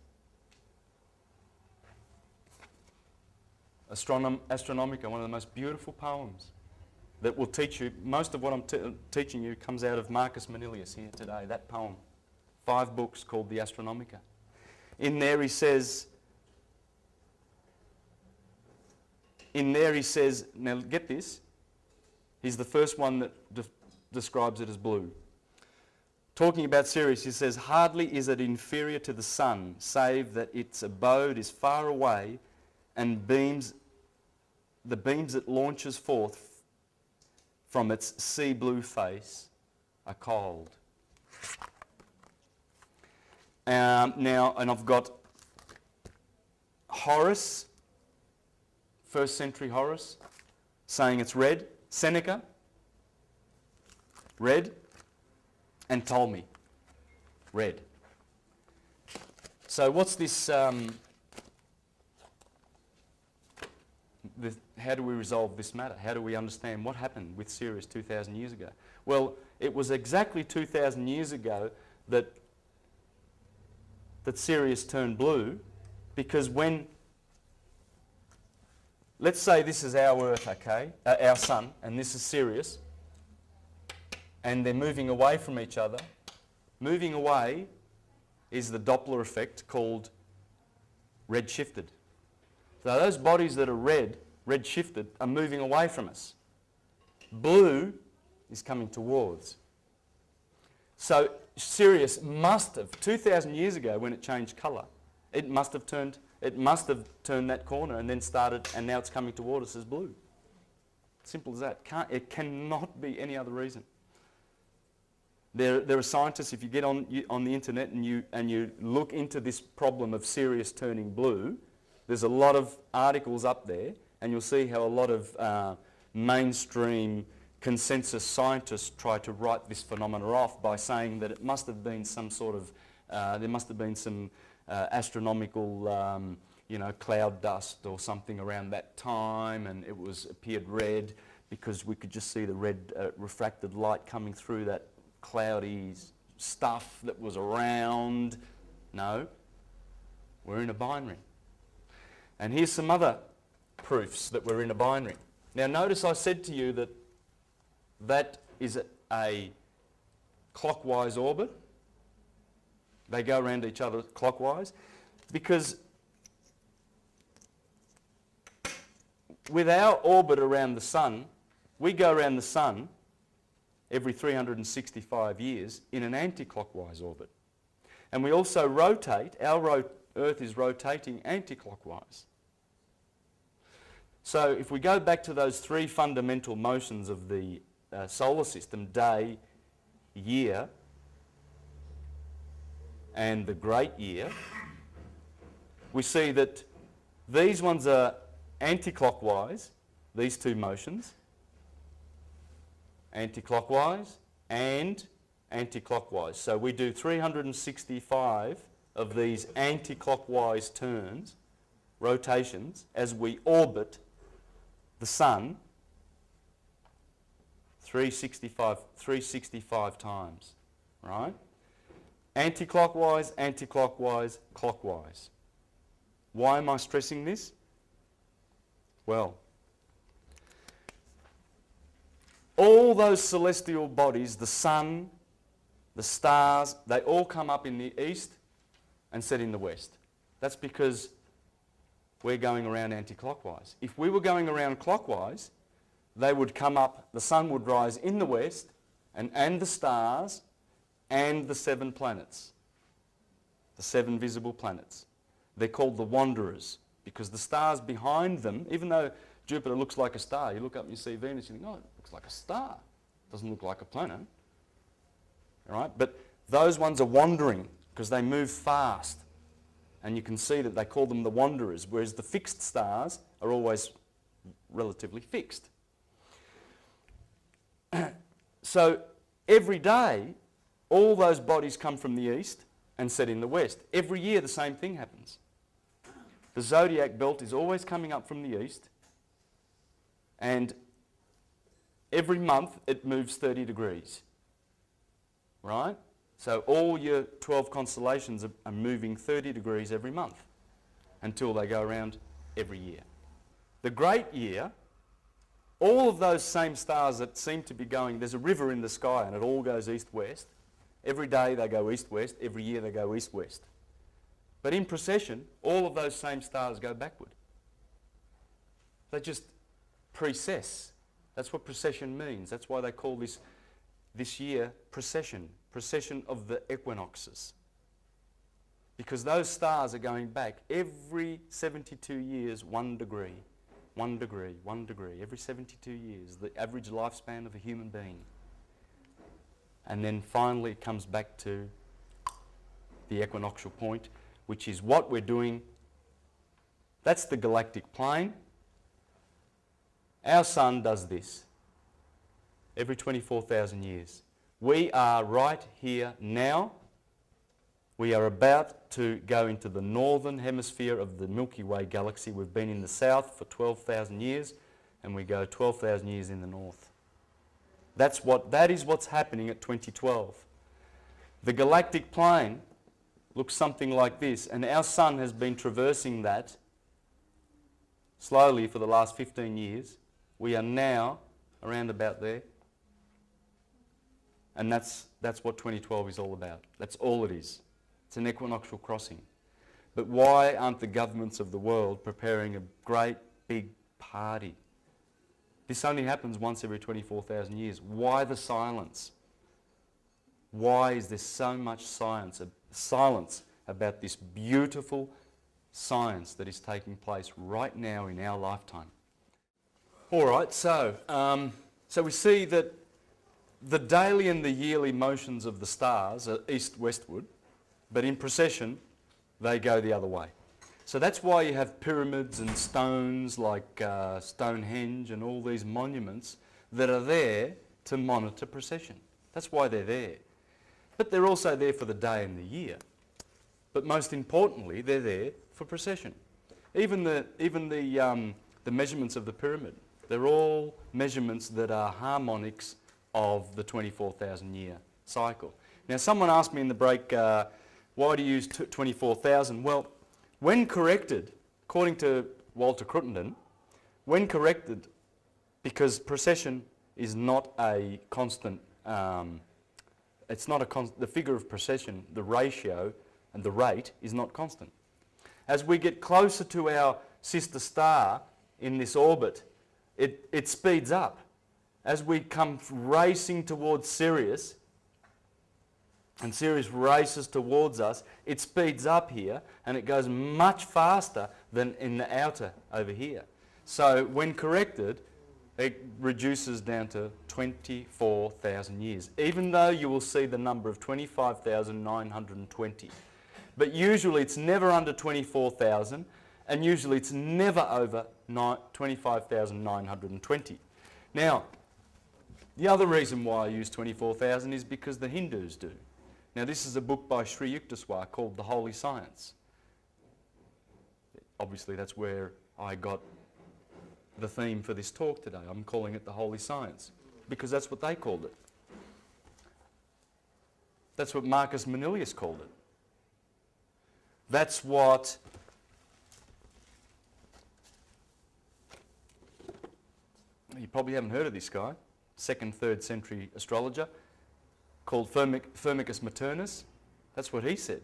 Astronomica, one of the most beautiful poems that will teach you, most of what I'm teaching you comes out of Marcus Manilius here today, that poem. 5 books called the Astronomica. In there he says, now get this, he's the first one that describes it as blue. Talking about Sirius, he says, hardly is it inferior to the sun, save that its abode is far away and the beams it launches forth from its sea blue face are cold. Now, and I've got Horace, 1st century Horace, saying it's red. Seneca, red. And Ptolemy, red. So what's this, how do we resolve this matter? How do we understand what happened with Sirius 2,000 years ago? Well, it was exactly 2,000 years ago that Sirius turned blue, because when, let's say this is our Earth, okay, our sun, and this is Sirius, and they're moving away from each other. Moving away is the Doppler effect called red shifted. So those bodies that are red shifted, are moving away from us. Blue is coming towards. So Sirius must have, 2,000 years ago when it changed colour, it must have turned that corner and then started, and now it's coming toward us as blue. Simple as that. It cannot be any other reason. There are scientists, if you get on the internet and you look into this problem of Sirius turning blue, there's a lot of articles up there, and you'll see how a lot of mainstream consensus scientists try to write this phenomena off by saying that it must have been some sort of, there must have been some astronomical, cloud dust or something around that time, and it appeared red because we could just see the red refracted light coming through that cloudy stuff that was around. No, we're in a binary. And here's some other proofs that we're in a binary. Now notice I said to you that that is a clockwise orbit. They go around each other clockwise because with our orbit around the sun, we go around the sun every 365 years in an anti-clockwise orbit. And we also rotate, Earth is rotating anti-clockwise. So if we go back to those three fundamental motions of the solar system, day, year, and the great year, we see that these ones are anti-clockwise, these two motions, anti-clockwise and anti-clockwise. So we do 365 of these anti-clockwise turns, rotations, as we orbit the sun 365 times, right? Anti-clockwise, anti-clockwise, clockwise. Why am I stressing this? Well, all those celestial bodies, the sun, the stars, they all come up in the east and set in the west. That's because we're going around anti-clockwise. If we were going around clockwise, they would come up, the sun would rise in the west, and the stars, and the 7 planets, the 7 visible planets. They're called the wanderers, because the stars behind them, even though Jupiter looks like a star, you look up and you see Venus, you think, oh, it looks like a star. It doesn't look like a planet. All right? But those ones are wandering, because they move fast. And you can see that they call them the wanderers, whereas the fixed stars are always relatively fixed. So every day, all those bodies come from the east and set in the west. Every year the same thing happens. The zodiac belt is always coming up from the east, and every month it moves 30 degrees. Right? So all your 12 constellations are moving 30 degrees every month until they go around every year. The great year, all of those same stars that seem to be going, there's a river in the sky and it all goes east-west. Every day they go east-west, every year they go east-west. But in precession, all of those same stars go backward. They just precess. That's what precession means. That's why they call this year precession of the equinoxes. Because those stars are going back every 72 years, 1 degree. 1 degree, 1 degree, every 72 years, the average lifespan of a human being. And then finally it comes back to the equinoctial point, which is what we're doing. That's the galactic plane. Our sun does this every 24,000 years. We are right here now. We are about to go into the northern hemisphere of the Milky Way galaxy. We've been in the south for 12,000 years, and we go 12,000 years in the north. That is what's happening at 2012. The galactic plane looks something like this, and our sun has been traversing that slowly for the last 15 years. We are now around about there. And that's what 2012 is all about. That's all it is. It's an equinoctial crossing. But why aren't the governments of the world preparing a great big party? This only happens once every 24,000 years. Why the silence? Why is there so much silence about this beautiful science that is taking place right now in our lifetime? All right, so we see that the daily and the yearly motions of the stars are east-westward, but in precession they go the other way. So that's why you have pyramids and stones like Stonehenge and all these monuments that are there to monitor precession. That's why they're there. But they're also there for the day and the year. But most importantly, they're there for precession. Even the measurements of the pyramid, they're all measurements that are harmonics of the 24,000 year cycle. Now, someone asked me in the break, why do you use 24,000? Well, when corrected, according to Walter Cruttenden, when corrected, because precession is not a constant, the figure of precession, the ratio and the rate is not constant. As we get closer to our sister star in this orbit, it speeds up. As we come racing towards Sirius, and Sirius races towards us, it speeds up here and it goes much faster than in the outer over here. So when corrected, it reduces down to 24,000 years, even though you will see the number of 25,920. But usually it's never under 24,000, and usually it's never over 25,920. Now, the other reason why I use 24,000 is because the Hindus do. Now, this is a book by Sri Yukteswar called The Holy Science. Obviously, that's where I got the theme for this talk today. I'm calling it The Holy Science because that's what they called it. That's what Marcus Manilius called it. That's what you probably haven't heard of this guy, 2nd, 3rd century astrologer, called Firmicus Maternus. That's what he said.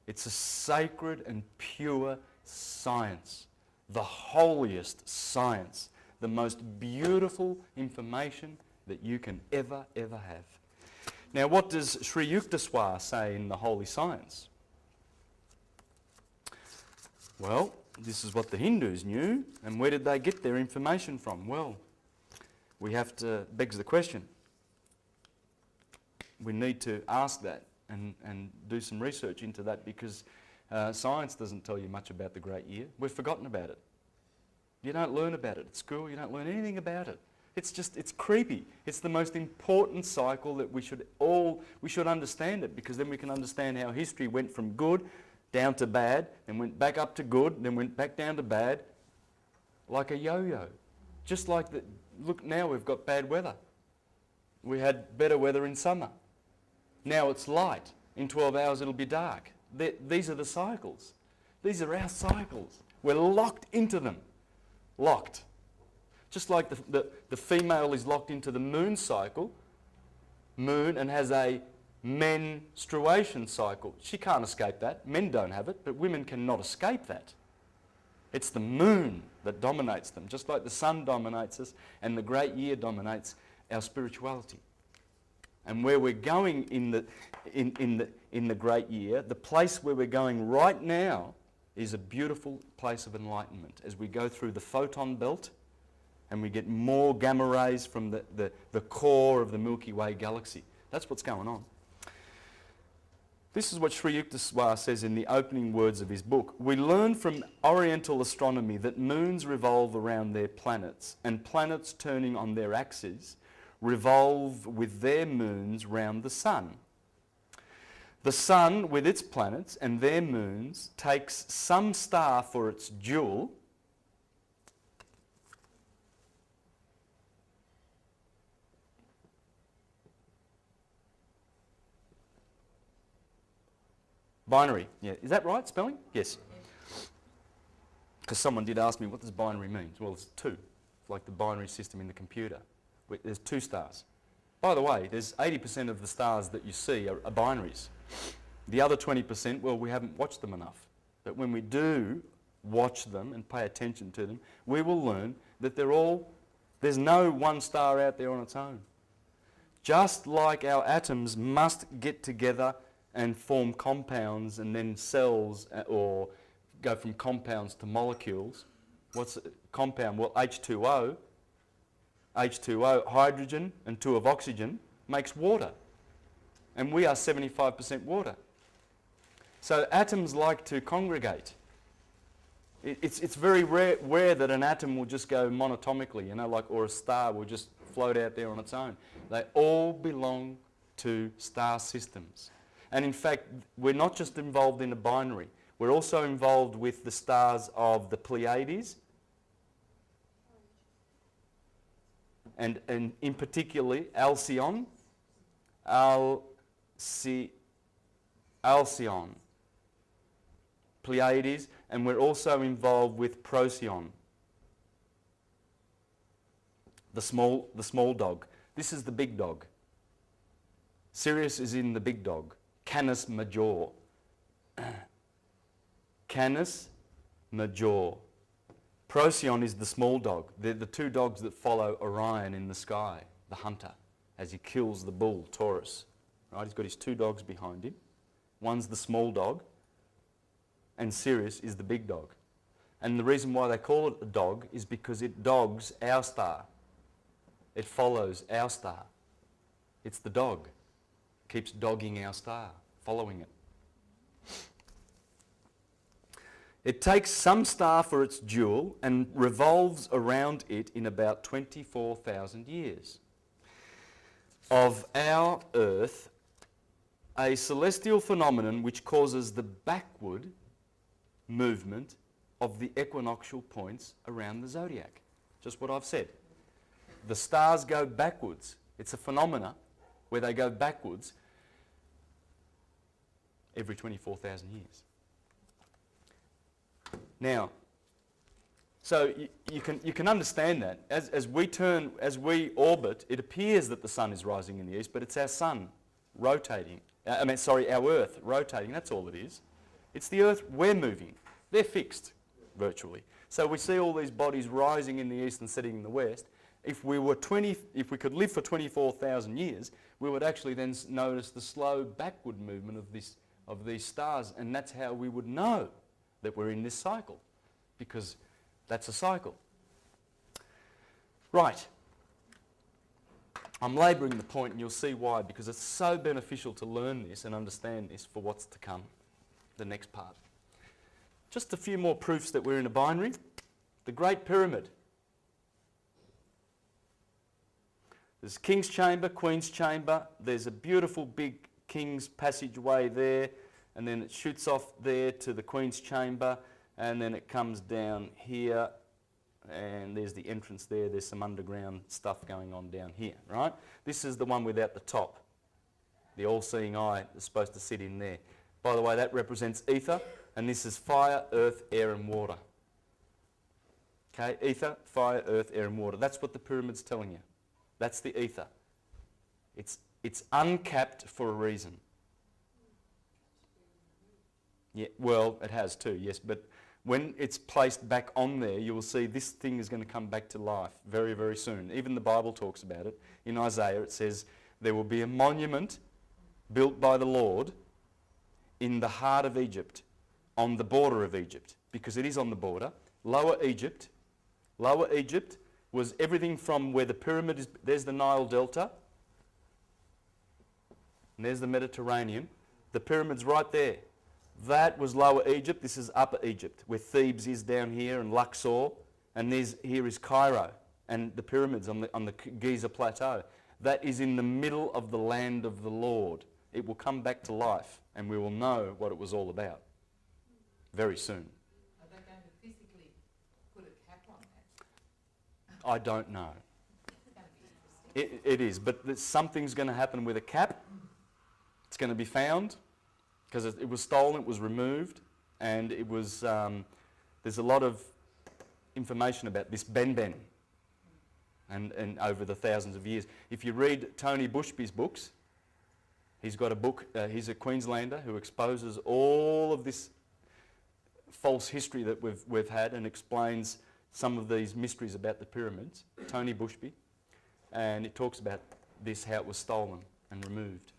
It's a sacred and pure science, the holiest science, the most beautiful information that you can ever have. Now, what does Sri Yukteswar say in The Holy Science? Well, this is what the Hindus knew, and where did they get their information from? Well, we have to, begs the question. We need to ask that and do some research into that because science doesn't tell you much about the great year. We've forgotten about it. You don't learn about it at school, you don't learn anything about it. It's creepy. It's the most important cycle that we should understand it, because then we can understand how history went from good down to bad, and went back up to good, then went back down to bad, like a yo-yo. Just like look, now we've got bad weather. We had better weather in summer. Now it's light. In 12 hours it'll be dark. These are the cycles. These are our cycles. We're locked into them. Locked. Just like the female is locked into the moon cycle, and has a menstruation cycle. She can't escape that. Men don't have it, but women cannot escape that. It's the moon that dominates them, just like the sun dominates us and the great year dominates our spirituality. And where we're going in the great year, the place where we're going right now is a beautiful place of enlightenment as we go through the photon belt and we get more gamma rays from the core of the Milky Way galaxy. That's what's going on. This is what Sri Yukteswar says in the opening words of his book. We learn from Oriental astronomy that moons revolve around their planets, and planets turning on their axes revolve with their moons round the sun. The sun, with its planets and their moons, takes some star for its jewel, binary, yeah. Is that right, spelling? Yes. Because someone did ask me, what does binary mean? Well, it's two, like the binary system in the computer. There's two stars. By the way, there's 80% of the stars that you see are binaries. The other 20%, well, we haven't watched them enough. But when we do watch them and pay attention to them, we will learn that there's no one star out there on its own. Just like our atoms must get together and form compounds and then cells, or go from compounds to molecules. What's a compound? Well, H2O, hydrogen and 2 of oxygen, makes water. And we are 75% water. So atoms like to congregate. It's very rare that an atom will just go monotomically, or a star will just float out there on its own. They all belong to star systems. And in fact, we're not just involved in a binary. We're also involved with the stars of the Pleiades, and in particular Alcyone, Pleiades, and we're also involved with Procyon, the small dog. This is the big dog. Sirius is in the big dog, Canis Major. Canis Major. Procyon is the small dog. They're the 2 dogs that follow Orion in the sky, the hunter, as he kills the bull, Taurus. Right? He's got his 2 dogs behind him. One's the small dog, and Sirius is the big dog. And the reason why they call it a dog is because it dogs our star. It follows our star. It's the dog. It keeps dogging our star, following it. It takes some star for its jewel and revolves around it in about 24,000 years. Of our Earth, a celestial phenomenon which causes the backward movement of the equinoctial points around the zodiac. Just what I've said. The stars go backwards. It's a phenomena where they go backwards every 24,000 years. Now, so you can understand that. As we orbit, it appears that the sun is rising in the east, but it's our sun rotating. Our Earth rotating. That's all it is. It's the Earth we're moving. They're fixed, virtually. So we see all these bodies rising in the east and setting in the west. If we could live for 24,000 years, we would actually then notice the slow backward movement of these stars, and that's how we would know that we're in this cycle, because that's a cycle. Right. I'm labouring the point, and you'll see why, because it's so beneficial to learn this and understand this for what's to come, the next part. Just a few more proofs that we're in a binary. The Great Pyramid. There's King's Chamber, Queen's Chamber. There's a beautiful big King's passageway there, and then it shoots off there to the Queen's Chamber, and then it comes down here, and there's the entrance there. There's some underground stuff going on down here, right? This is the one without the top. The all-seeing eye is supposed to sit in there. By the way, that represents ether, and this is fire, earth, air, and water. Okay, ether, fire, earth, air, and water. That's what the pyramid's telling you. That's the ether. It's uncapped for a reason. Yeah, well, it has too, yes, but when it's placed back on there, you will see this thing is going to come back to life very, very soon. Even the Bible talks about it. In Isaiah, it says there will be a monument built by the Lord in the heart of Egypt, on the border of Egypt, because it is on the border. Lower Egypt was everything from where the pyramid is. There's the Nile Delta, and there's the Mediterranean. The pyramid's right there. That was Lower Egypt. This is Upper Egypt, where Thebes is down here, and Luxor, and here is Cairo, and the pyramids on the Giza Plateau. That is in the middle of the land of the Lord. It will come back to life, and we will know what it was all about very soon. Are they going to physically put a cap on that? I don't know. It's going to be interesting. It is, but something's going to happen with a cap. It's going to be found, because it was stolen, it was removed, and it was. There's a lot of information about this Ben, and over the thousands of years. If you read Tony Bushby's books, he's got a book. He's a Queenslander who exposes all of this false history that we've had and explains some of these mysteries about the pyramids, Tony Bushby, and it talks about this, how it was stolen and removed.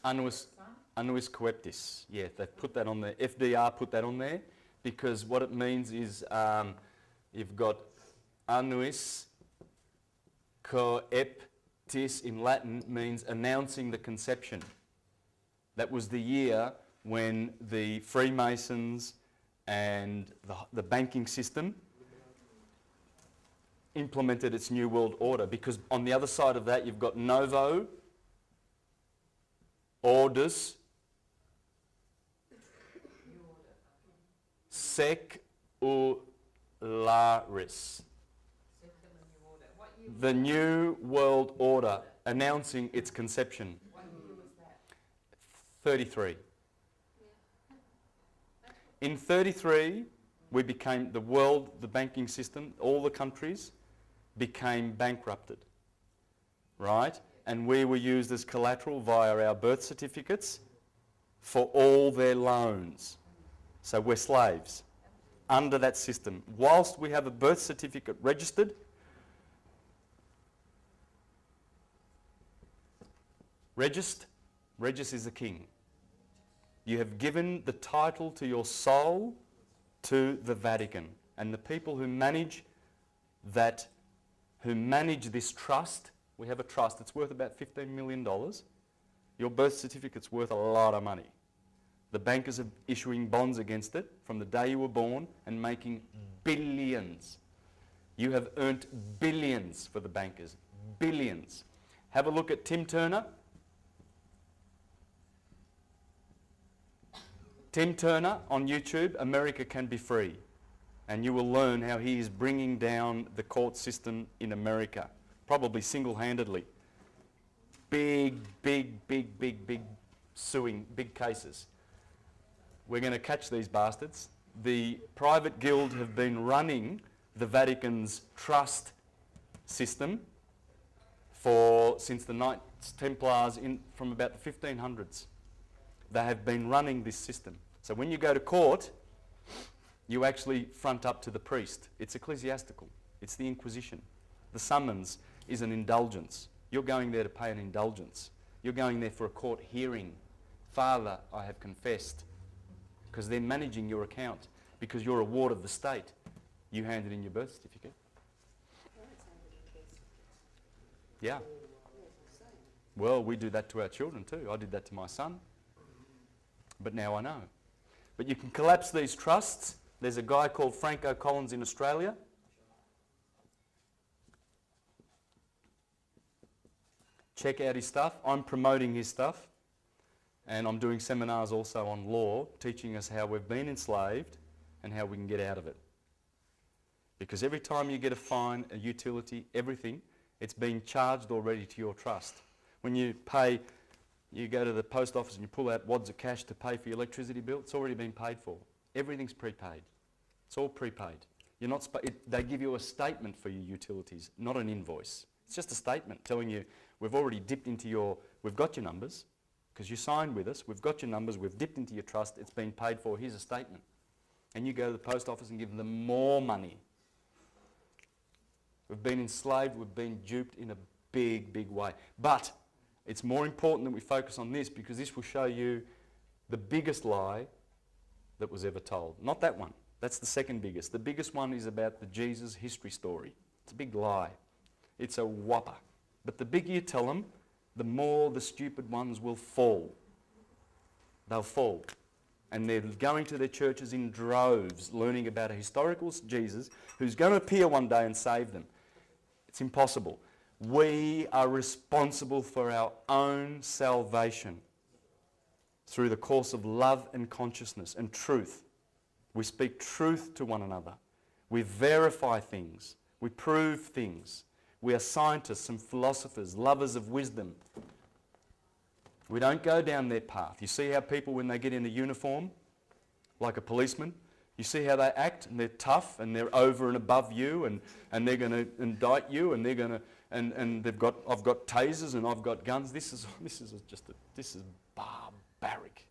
Annuus coeptis, yeah, they've put that on there. FDR put that on there because what it means is you've got annuus coeptis in Latin means announcing the conception. That was the year when the Freemasons and the banking system implemented its New World Order, because on the other side of that you've got novo ordis secularis, the New World Order, announcing its conception. What year was that? 33. In 33, we became the world, the banking system, all the countries became bankrupted, right? And we were used as collateral via our birth certificates for all their loans. So we're slaves under that system. Whilst we have a birth certificate registered, Regis is the king. You have given the title to your soul to the Vatican, and the people who manage that, who manage this trust, we have a trust, it's worth about $15 million. Your birth certificate's worth a lot of money. The bankers are issuing bonds against it from the day you were born and making billions. You have earned billions for the bankers, billions. Have a look at Tim Turner. Tim Turner on YouTube, America Can Be Free. And you will learn how he is bringing down the court system in America, probably single-handedly. Big suing, big cases. We're going to catch these bastards. The private guild have been running the Vatican's trust system since the Knights Templars from about the 1500s. They have been running this system. So when you go to court, you actually front up to the priest. It's ecclesiastical. It's the Inquisition. The summons is an indulgence. You're going there to pay an indulgence. You're going there for a court hearing. Father, I have confessed. Because they're managing your account. Because you're a ward of the state. You handed in your birth certificate. Yeah. Well, we do that to our children too. I did that to my son. But now I know. But you can collapse these trusts. There's a guy called Franco Collins in Australia. Check out his stuff. I'm promoting his stuff. And I'm doing seminars also on law, teaching us how we've been enslaved and how we can get out of it. Because every time you get a fine, a utility, everything, it's been charged already to your trust. When you pay, you go to the post office and you pull out wads of cash to pay for your electricity bill, it's already been paid for. Everything's prepaid. It's all prepaid. You're not they give you a statement for your utilities, not an invoice. It's just a statement telling you, we've already dipped into we've got your numbers, because you signed with us, we've got your numbers, we've dipped into your trust, it's been paid for, here's a statement. And you go to the post office and give them more money. We've been enslaved, we've been duped in a big way. But it's more important that we focus on this, because this will show you the biggest lie that was ever told. Not that one. That's the second biggest. The biggest one is about the Jesus history story. It's a big lie. It's a whopper. But the bigger you tell them, the more the stupid ones will fall. They'll fall. And they're going to their churches in droves, learning about a historical Jesus who's going to appear one day and save them. It's impossible. We are responsible for our own salvation through the course of love and consciousness and truth. We speak truth to one another. We verify things. We prove things. We are scientists and philosophers, lovers of wisdom. We don't go down their path. You see how people, when they get in a uniform, like a policeman, you see how they act, and they're tough, and they're over and above you, and they're going to indict you, and they're going to, and I've got tasers and I've got guns. This is barbaric.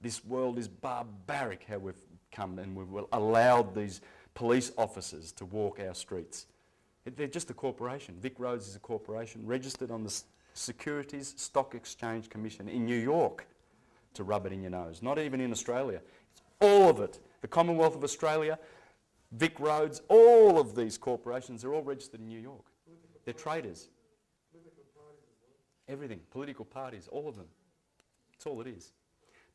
This world is barbaric. How we've come and we've allowed these police officers to walk our streets. They're just a corporation. Vic Roads is a corporation registered on the Securities Stock Exchange Commission in New York to rub it in your nose. Not even in Australia. It's all of it. The Commonwealth of Australia, Vic Roads, all of these corporations, they're all registered in New York. They're traders. Everything. Political parties, all of them. That's all it is.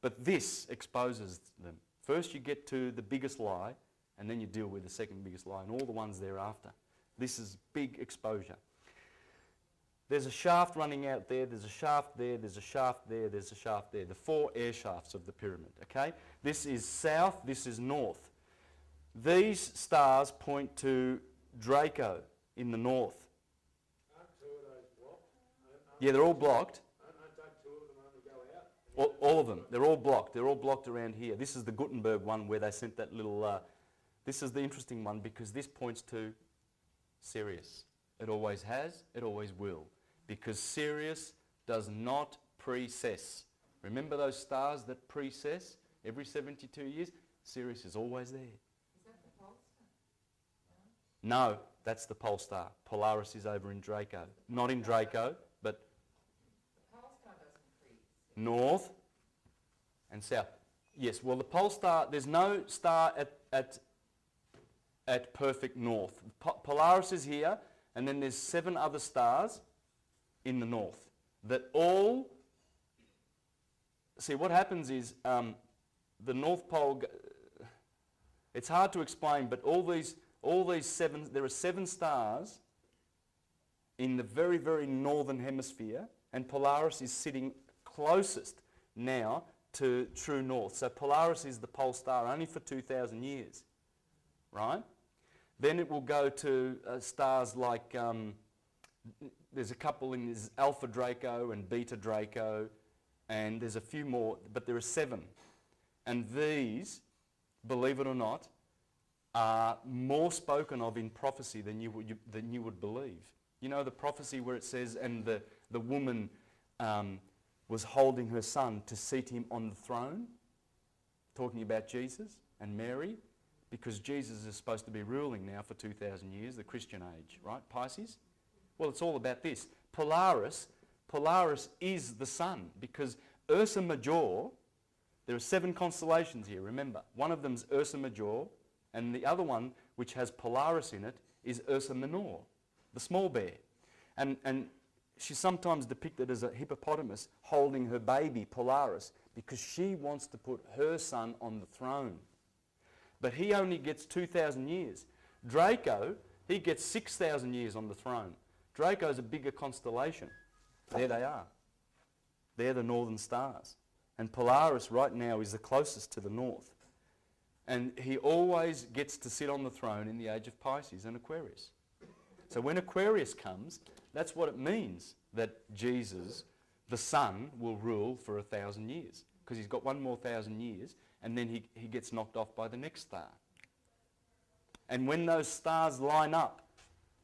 But this exposes them. First you get to the biggest lie, and then you deal with the second biggest lie and all the ones thereafter. This is big exposure. There's a shaft running out there, there's a shaft there, there's a shaft there, there's a shaft there. The 4 air shafts of the pyramid, okay? This is south, this is north. These stars point to Draco in the north. Aren't 2 of those blocked? Yeah, they're all blocked. Aren't 2 of them only go out? All of them. They're all blocked. They're all blocked around here. This is the Gutenberg one where they sent that little... this is the interesting one because this points to Sirius. It always has, it always will. Because Sirius does not precess. Remember those stars that precess every 72 years? Sirius is always there. Is that the pole star? No, that's the pole star. Polaris is over in Draco. Not in Draco, but The pole star doesn't create. north and south. Yes, well the pole star, there's no star at perfect north. Polaris is here, and then there's 7 other stars in the north that all... See, what happens is the North Pole... It's hard to explain, but all these 7... There are 7 stars in the very, very northern hemisphere, and Polaris is sitting closest now to true north. So Polaris is the pole star only for 2,000 years, right? Then it will go to stars like, there's a couple in this Alpha Draco and Beta Draco, and there's a few more, but there are 7. And these, believe it or not, are more spoken of in prophecy than you would believe. You know the prophecy where it says, and the woman was holding her son to seat him on the throne, talking about Jesus and Mary. Because Jesus is supposed to be ruling now for 2,000 years, the Christian age, right? Pisces? Well, it's all about this. Polaris is the sun because Ursa Major, there are 7 constellations here, remember. One of them's Ursa Major, and the other one, which has Polaris in it, is Ursa Minor, the small bear. And she's sometimes depicted as a hippopotamus holding her baby, Polaris, because she wants to put her son on the throne. But he only gets 2,000 years. Draco, he gets 6,000 years on the throne. Draco's a bigger constellation. There they are. They're the northern stars. And Polaris right now is the closest to the north. And he always gets to sit on the throne in the age of Pisces and Aquarius. So when Aquarius comes, that's what it means that Jesus, the Son, will rule for 1,000 years. Because he's got 1 more 1,000 years. And then he gets knocked off by the next star. And when those stars line up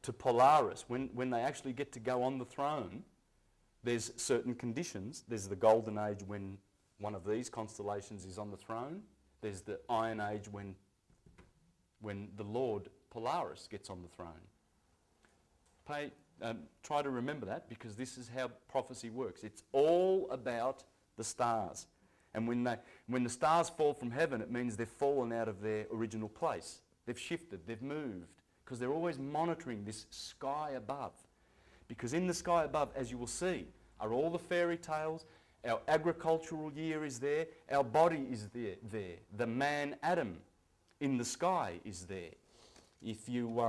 to Polaris, when they actually get to go on the throne, there's certain conditions. There's the golden age when one of these constellations is on the throne. There's the iron age when the Lord Polaris gets on the throne. Try to remember that because this is how prophecy works. It's all about the stars. And when the stars fall from heaven, it means they've fallen out of their original place. They've shifted, they've moved, because they're always monitoring this sky above. Because in the sky above, as you will see, are all the fairy tales. Our agricultural year is there. Our body is there. The man Adam in the sky is there. If you...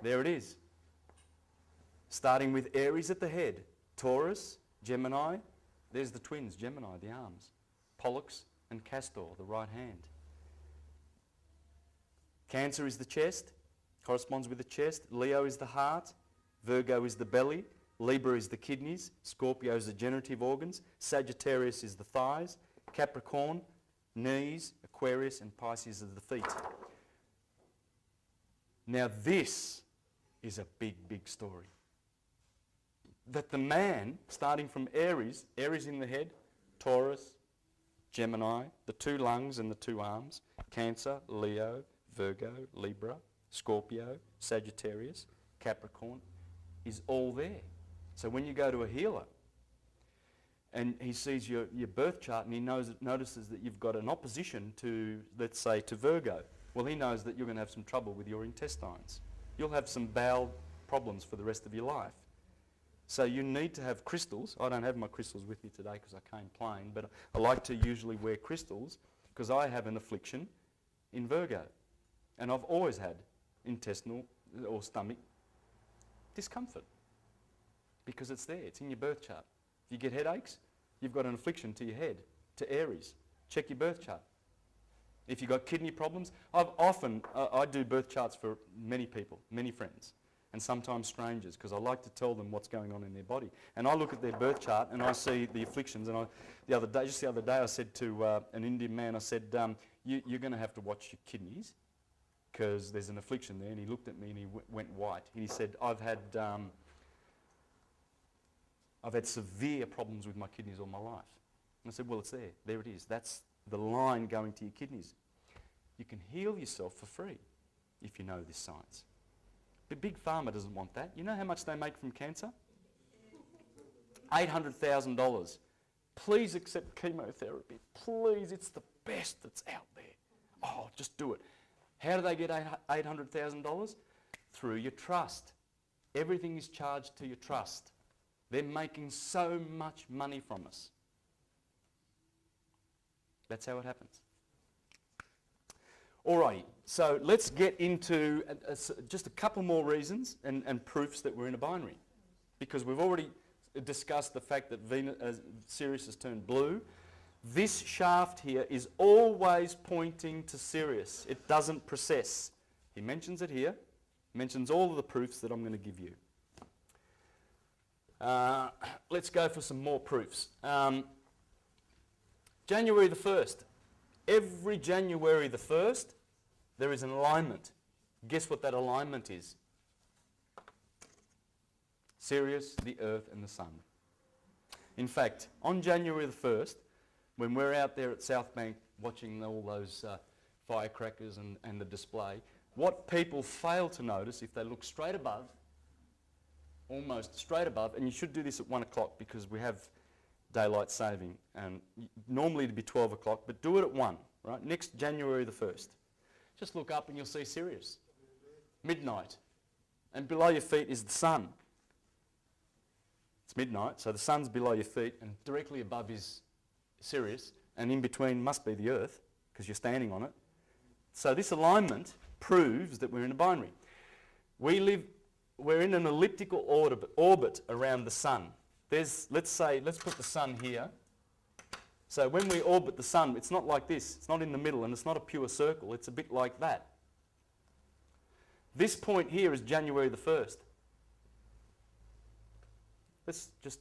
there it is. Starting with Aries at the head, Taurus, Gemini. There's the twins, Gemini, the arms. Pollux and Castor, the right hand. Cancer is the chest, corresponds with the chest. Leo is the heart. Virgo is the belly. Libra is the kidneys. Scorpio is the generative organs. Sagittarius is the thighs. Capricorn, knees. Aquarius and Pisces are the feet. Now this is a big, big story. That the man, starting from Aries in the head, Taurus, Gemini, the 2 lungs and the 2 arms, Cancer, Leo, Virgo, Libra, Scorpio, Sagittarius, Capricorn, is all there. So when you go to a healer and he sees your birth chart and he notices that you've got an opposition to, let's say, to Virgo, well, he knows that you're going to have some trouble with your intestines. You'll have some bowel problems for the rest of your life. So you need to have crystals. I don't have my crystals with me today because I came plain, but I like to usually wear crystals because I have an affliction in Virgo. And I've always had intestinal or stomach discomfort because it's there. It's in your birth chart. If you get headaches, you've got an affliction to your head, to Aries. Check your birth chart. If you've got kidney problems, I do birth charts for many people, many friends, and sometimes strangers, because I like to tell them what's going on in their body. And I look at their birth chart and I see the afflictions. And just the other day, I said to an Indian man, I said, you're going to have to watch your kidneys because there's an affliction there. And he looked at me and he went white. And he said, I've had severe problems with my kidneys all my life. And I said, well, it's there. There it is. That's the line going to your kidneys. You can heal yourself for free if you know this science. But Big Pharma doesn't want that. You know how much they make from cancer? $800,000. Please accept chemotherapy. Please, it's the best that's out there. Oh, just do it. How do they get $800,000? Through your trust. Everything is charged to your trust. They're making so much money from us. That's how it happens. Alrighty, so let's get into just a couple more reasons and proofs that we're in a binary. Because we've already discussed the fact that Sirius has turned blue. This shaft here is always pointing to Sirius. It doesn't precess. He mentions it here, mentions all of the proofs that I'm going to give you. Let's go for some more proofs. January the 1st. Every January the 1st, there is an alignment. Guess what that alignment is? Sirius, the Earth, and the Sun. In fact, on January the 1st, when we're out there at South Bank watching all those firecrackers and the display, what people fail to notice, if they look straight above, almost straight above, and you should do this at 1 o'clock because we have daylight saving, and normally it'd be 12 o'clock, but do it at 1, right? Next January the 1st. Just look up and you'll see Sirius. Midnight. And below your feet is the sun. It's midnight, so the sun's below your feet, and directly above is Sirius, and in between must be the Earth, because you're standing on it. So this alignment proves that we're in a binary. We're in an elliptical orbit around the sun. Let's put the sun here. So when we orbit the sun, it's not like this. It's not in the middle, and it's not a pure circle. It's a bit like that. This point here is January the 1st. Let's just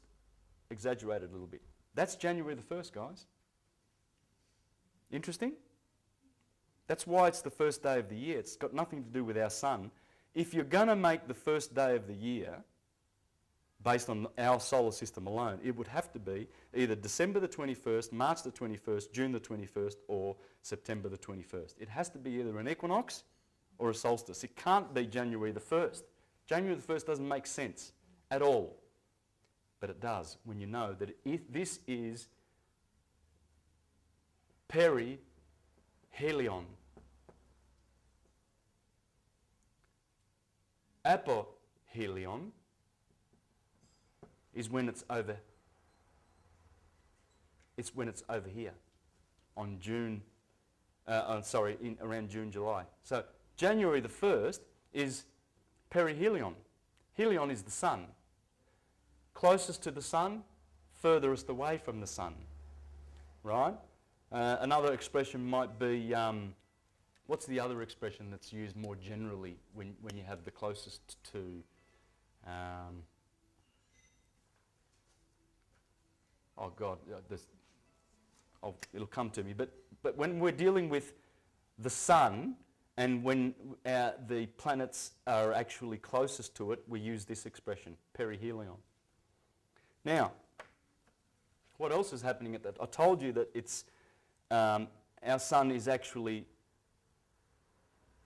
exaggerate it a little bit. That's January the 1st, guys. Interesting? That's why it's the first day of the year. It's got nothing to do with our sun. If you're going to make the first day of the year based on our solar system alone, it would have to be either December the 21st, March the 21st, June the 21st, or September the 21st. It has to be either an equinox or a solstice. It can't be January the 1st. January the 1st doesn't make sense at all. But it does when you know that this is perihelion. Apohelion is when it's over. It's when it's over here, on June. Around June, July. So January the 1st is perihelion. Helion is the sun. Closest to the sun, furthest away from the sun. Right? Another expression might be, what's the other expression that's used more generally when you have the closest to? It'll come to me. But when we're dealing with the sun and when the planets are actually closest to it, we use this expression, perihelion. Now, what else is happening at that? I told you that it's our sun is actually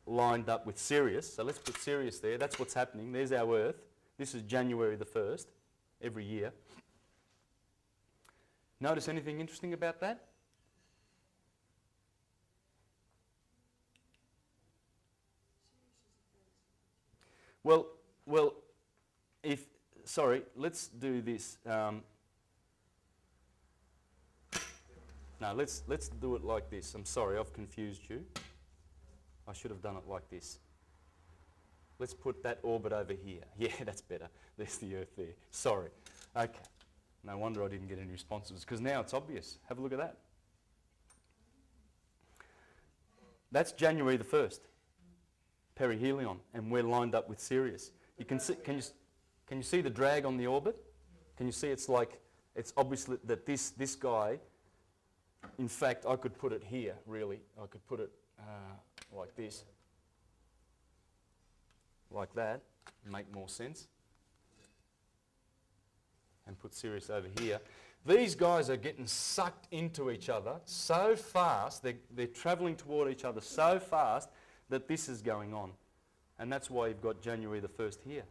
lined up with Sirius. So let's put Sirius there. That's what's happening. There's our Earth. This is January the 1st every year. Notice anything interesting about that? Well, let's do this. No, let's do it like this. I'm sorry, I've confused you. I should have done it like this. Let's put that orbit over here. Yeah, that's better. There's the Earth there. Sorry. Okay. No wonder I didn't get any responses, because now it's obvious. Have a look at that. That's January the 1st, perihelion, and we're lined up with Sirius. You can see, can you see the drag on the orbit? Can you see it's obvious that this guy, in fact, I could put it here, really. I could put it like this, like that, make more sense. And put Sirius over here. These guys are getting sucked into each other so fast, they're travelling toward each other so fast that this is going on. And that's why you've got January the 1st here.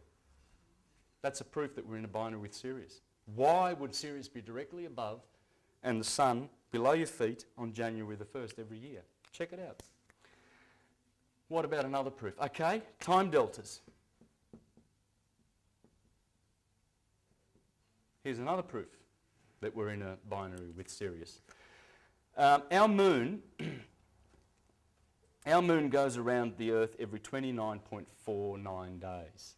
That's a proof that we're in a binary with Sirius. Why would Sirius be directly above and the sun below your feet on January the 1st every year? Check it out. What about another proof? Okay, time deltas. Here's another proof that we're in a binary with Sirius. Our moon goes around the Earth every 29.49 days.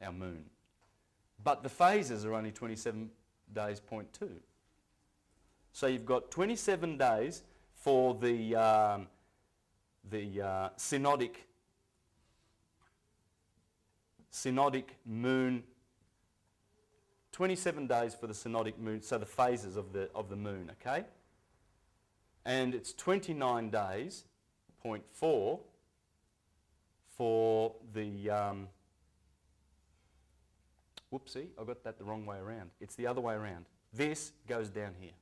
Our moon. But the phases are only 27 days, 0.2. So you've got 27 days for the synodic moon. 27 days for the synodic moon, so the phases of the moon, okay? And it's 29 days, 0.4, for the, whoopsie, I got that the wrong way around. It's the other way around. This goes down here.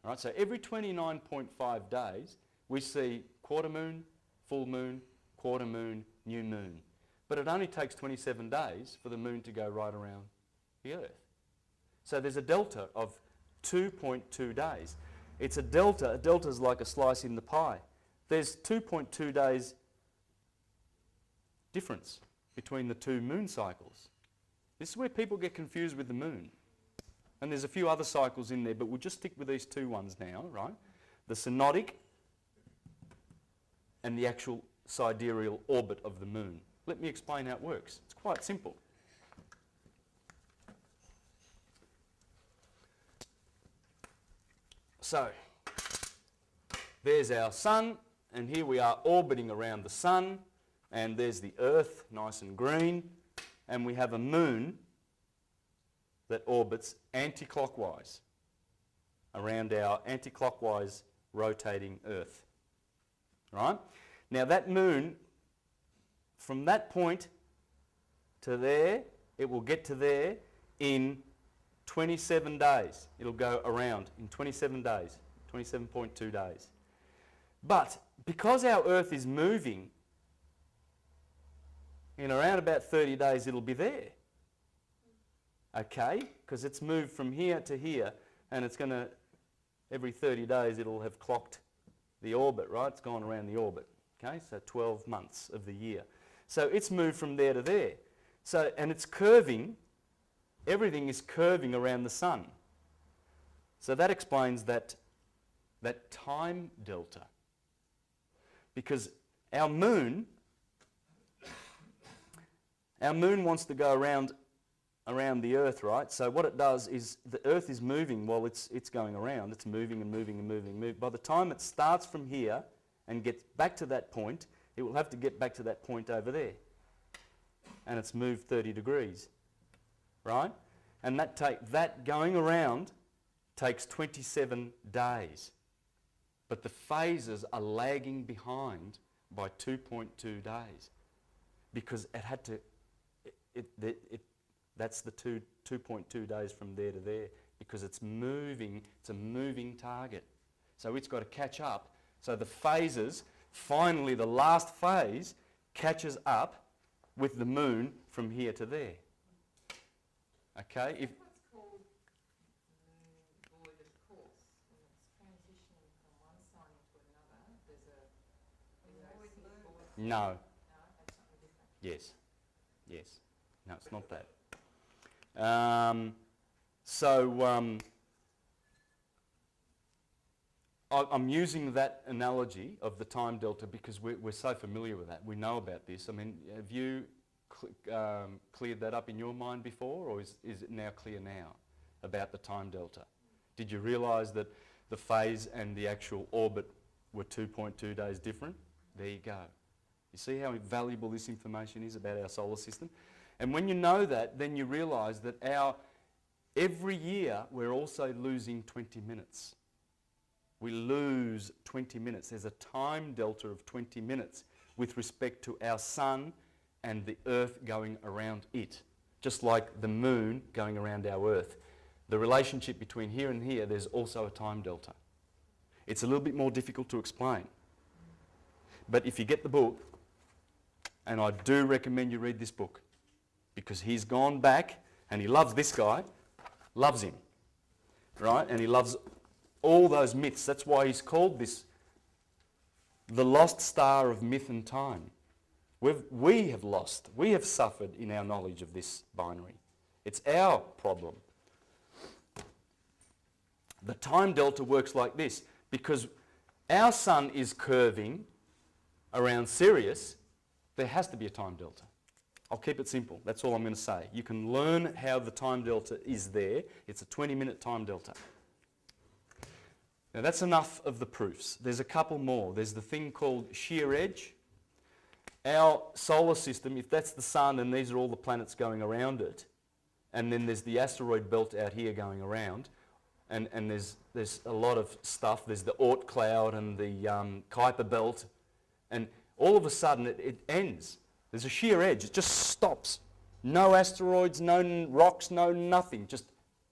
All right, so every 29.5 days, we see quarter moon, full moon, quarter moon, new moon. But it only takes 27 days for the moon to go right around the Earth. So there's a delta of 2.2 days. It's a delta. A delta is like a slice in the pie. There's 2.2 days difference between the two moon cycles. This is where people get confused with the moon. And there's a few other cycles in there, but we'll just stick with these two ones now, right? The synodic and the actual sidereal orbit of the moon. Let me explain how it works. It's quite simple. So, there's our sun, and here we are orbiting around the sun, and there's the Earth, nice and green, and we have a moon that orbits anti-clockwise around our anti-clockwise rotating Earth. Right? Now that moon, from that point to there, it will get to there in 27 days. It'll go around in 27 days, 27.2 days. But because our Earth is moving, in around about 30 days it'll be there. Okay? Because it's moved from here to here, and it's going to, every 30 days it'll have clocked the orbit, right? It's gone around the orbit. Okay? So 12 months of the year. So it's moved from there to there. So, and it's curving. Everything is curving around the sun. So that explains that time delta. Because our moon wants to go around the Earth, right? So what it does is the Earth is moving while it's going around. It's moving and moving and moving. By the time it starts from here and gets back to that point, it will have to get back to that point over there. And it's moved 30 degrees. Right? And that going around takes 27 days. But the phases are lagging behind by 2.2 days. Because it had to, that's the 2.2 days from there to there. Because it's moving, it's a moving target. So it's got to catch up. So the phases, finally the last phase catches up with the moon from here to there. Okay? That's what's called void of course, when it's transitioning from one sign into another. There's a void. No. No, that's something different. Yes. Yes. No, it's not that. I'm using that analogy of the time delta because we're so familiar with that. We know about this. I mean, have you cleared that up in your mind before, or is it now clear now about the time delta? Did you realise that the phase and the actual orbit were 2.2 days different? There you go. You see how valuable this information is about our solar system? And when you know that, then you realise that every year we're also losing 20 minutes. We lose 20 minutes. There's a time delta of 20 minutes with respect to our sun and the earth going around it, just like the moon going around our earth. The relationship between here and here, there's also a time delta. It's a little bit more difficult to explain. But if you get the book, and I do recommend you read this book, because he's gone back and he loves this guy, loves him, right? And he loves all those myths. That's why he's called this the lost star of myth and time. We have suffered in our knowledge of this binary. It's our problem. The time delta works like this, because our sun is curving around Sirius, there has to be a time delta. I'll keep it simple. That's all I'm going to say. You can learn how the time delta is there. It's a 20-minute time delta. Now that's enough of the proofs. There's a couple more. There's the thing called shear edge. Our solar system, if that's the sun and these are all the planets going around it, and then there's the asteroid belt out here going around, and there's a lot of stuff. There's the Oort cloud and the Kuiper belt, and all of a sudden it ends. There's a shear edge. It just stops. No asteroids, no rocks, no nothing. Just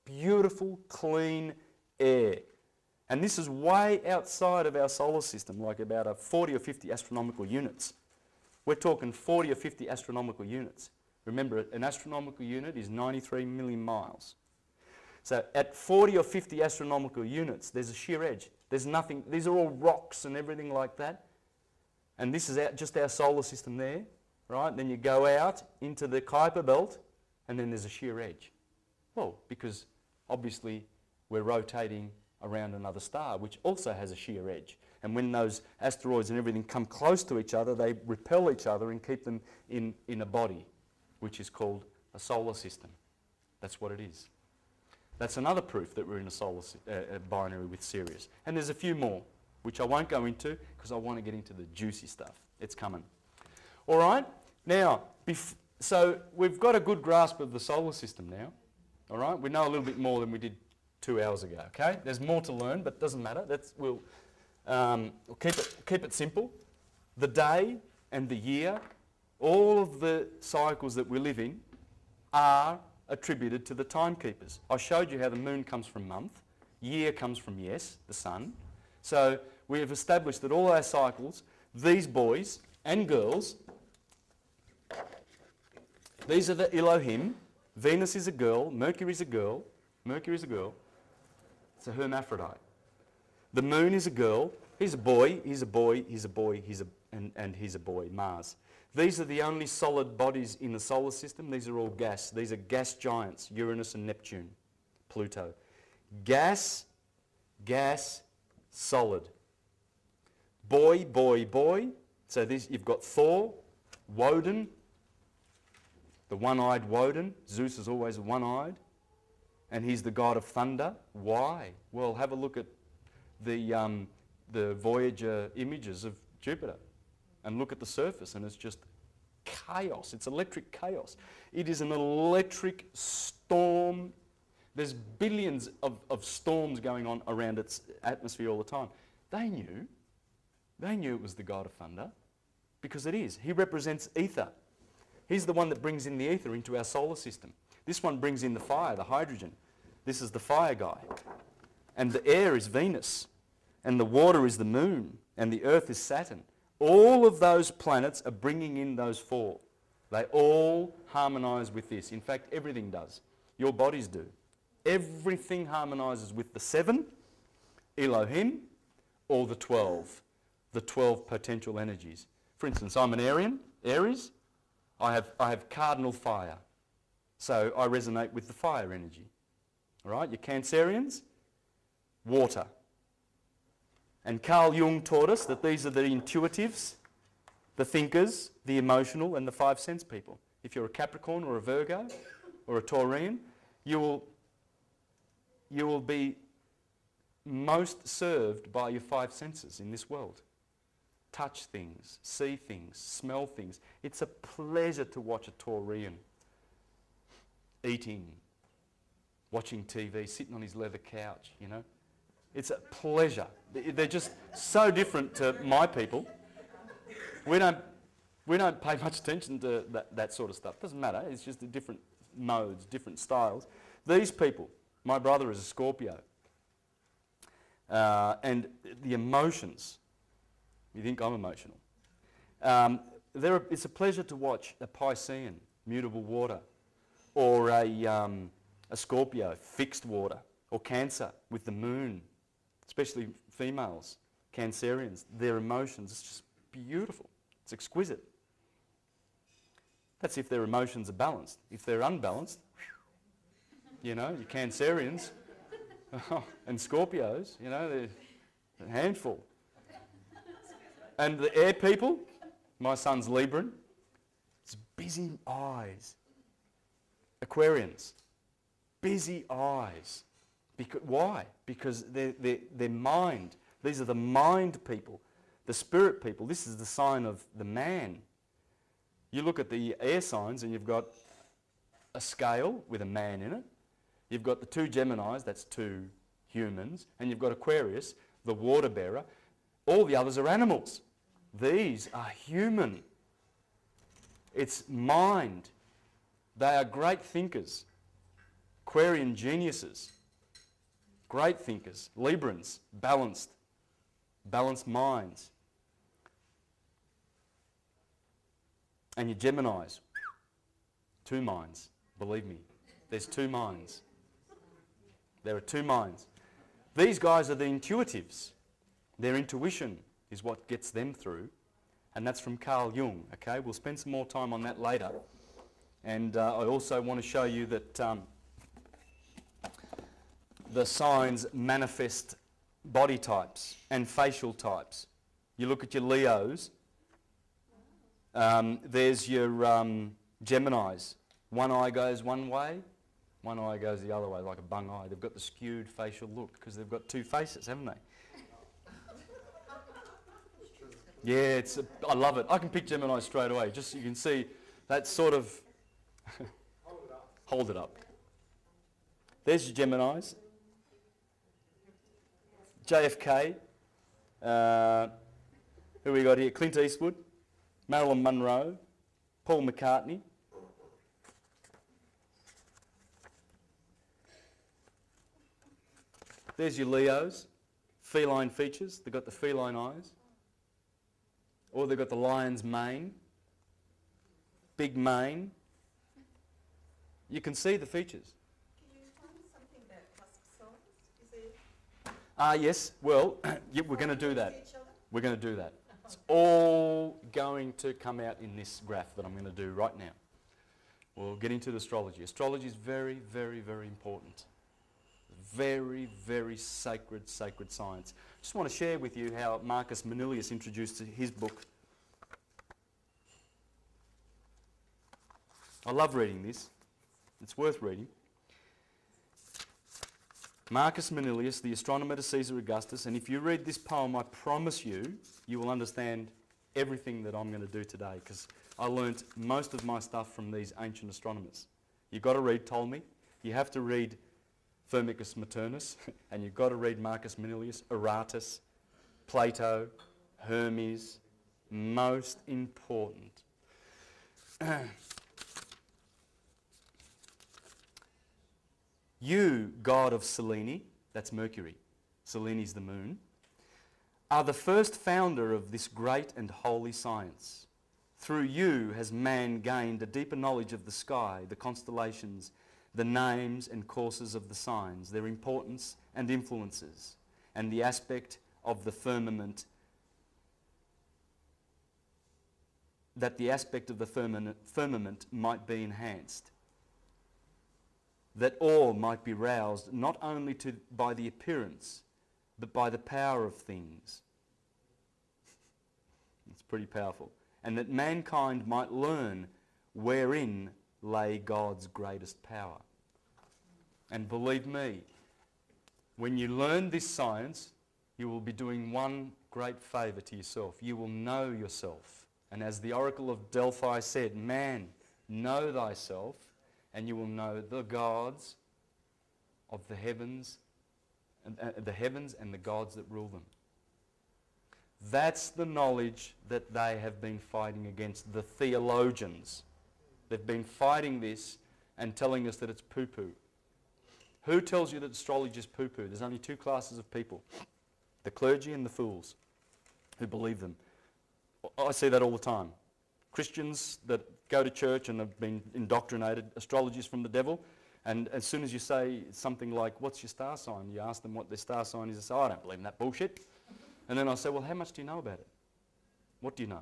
beautiful, clean air. And this is way outside of our solar system, like about 40 or 50 astronomical units. We're talking 40 or 50 astronomical units. Remember, an astronomical unit is 93 million miles. So at 40 or 50 astronomical units, there's a shear edge. There's nothing. These are all rocks and everything like that. And this is just our solar system there, right? Then you go out into the Kuiper belt, and then there's a shear edge. Well, because obviously we're rotating around another star, which also has a shear edge. And when those asteroids and everything come close to each other, they repel each other and keep them in a body, which is called a solar system. That's what it is. That's another proof that we're in a solar binary with Sirius. And there's a few more, which I won't go into because I want to get into the juicy stuff. It's coming. All right? Now, so we've got a good grasp of the solar system now. All right? We know a little bit more than we did 2 hours ago, okay? There's more to learn, but it doesn't matter. We'll keep it simple. The day and the year, all of the cycles that we live in are attributed to the timekeepers. I showed you how the moon comes from month, year comes from yes, the sun. So we have established that all our cycles, these boys and girls, these are the Elohim. Venus is a girl, Mercury is a girl, it's a hermaphrodite. The moon is a girl, he's a boy, he's a boy, he's a boy, and he's a boy, Mars. These are the only solid bodies in the solar system. These are all gas. These are gas giants, Uranus and Neptune, Pluto. Gas, solid. Boy, boy, boy. So you've got Thor, Woden, the one-eyed Woden. Zeus is always one-eyed. And he's the god of thunder. Why? Well, have a look at the Voyager images of Jupiter and look at the surface, and it's just chaos. It's electric chaos. It is an electric storm. There's billions of storms going on around its atmosphere all the time. They knew it was the god of thunder, because it is. He represents ether. He's the one that brings in the ether into our solar system. This one brings in the fire, the hydrogen. This is the fire guy. And the air is Venus. and the water is the moon, and the earth is Saturn. All of those planets are bringing in those four. They all harmonise with this. In fact, everything does. Your bodies do. Everything harmonises with the 7, Elohim, or the 12 potential energies. For instance, I'm an Aries. I have cardinal fire. So I resonate with the fire energy. All right, your Cancerians, water. And Carl Jung taught us that these are the intuitives, the thinkers, the emotional, and the 5 sense people. If you're a Capricorn or a Virgo or a Taurian, you will be most served by your 5 senses in this world. Touch things, see things, smell things. It's a pleasure to watch a Taurian eating, watching TV, sitting on his leather couch, you know. It's a pleasure. They're just so different to my people. We don't pay much attention to that sort of stuff. Doesn't matter. It's just the different modes, different styles. These people, my brother is a Scorpio. And the emotions, you think I'm emotional. It's a pleasure to watch a Piscean, mutable water, or a Scorpio, fixed water, or Cancer with the moon, especially females, Cancerians. Their emotions, it's just beautiful. It's exquisite. That's if their emotions are balanced. If they're unbalanced, you know, your Cancerians and Scorpios, you know, they're a handful. And the air people, my son's Libran, it's busy eyes. Aquarians, busy eyes. Why? Because their mind, these are the mind people, the spirit people. This is the sign of the man. You look at the air signs and you've got a scale with a man in it. You've got the 2 Geminis, that's 2 humans. And you've got Aquarius, the water bearer. All the others are animals. These are human. It's mind. They are great thinkers. Aquarian geniuses. Great thinkers. Librans, balanced minds. And your Geminis, 2 minds. Believe me, there's 2 minds. There are 2 minds. These guys are the intuitives. Their intuition is what gets them through. And that's from Carl Jung, okay? We'll spend some more time on that later. And I also want to show you that the signs manifest body types and facial types. You look at your Leos, there's your Geminis. One eye goes one way, one eye goes the other way, like a bung eye. They've got the skewed facial look because they've got 2 faces, haven't they? Yeah, I love it. I can pick Gemini straight away. Just you can see that sort of... Hold it up. There's your Geminis. JFK. Who we got here? Clint Eastwood. Marilyn Monroe. Paul McCartney. There's your Leos. Feline features. They've got the feline eyes. Or they've got the lion's mane. Big mane. You can see the features. Can you find something about husk signs? Is there... Yes. Well, yeah, we're going to do that. We're going to do that. It's all going to come out in this graph that I'm going to do right now. We'll get into the astrology. Astrology is very, very, very important. Very, very sacred science. Just want to share with you how Marcus Manilius introduced his book. I love reading this. It's worth reading. Marcus Manilius, the astronomer to Caesar Augustus, and if you read this poem, I promise you, you will understand everything that I'm going to do today, because I learnt most of my stuff from these ancient astronomers. You've got to read Ptolemy, you have to read Firmicus Maternus, and you've got to read Marcus Manilius, Aratus, Plato, Hermes, most important. You, god of Selene, that's Mercury, Selene's the moon, are the first founder of this great and holy science. Through you has man gained a deeper knowledge of the sky, the constellations, the names and courses of the signs, their importance and influences, and the aspect of the firmament, that the aspect of the firmament might be enhanced, that all might be roused not only by the appearance, but by the power of things. It's pretty powerful. And that mankind might learn wherein lay God's greatest power. And believe me, when you learn this science, you will be doing one great favour to yourself. You will know yourself. And as the Oracle of Delphi said, man, know thyself, and you will know the gods of the heavens and the gods that rule them. That's the knowledge that they have been fighting against, the theologians. They've been fighting this and telling us that it's poo-poo. Who tells you that astrology is poo-poo? There's only two classes of people, the clergy and the fools who believe them. I see that all the time. Christians that go to church and have been indoctrinated, astrology is from the devil, and as soon as you say something like, what's your star sign? You ask them what their star sign is, they say, I don't believe in that bullshit. And then I say, well, how much do you know about it? What do you know?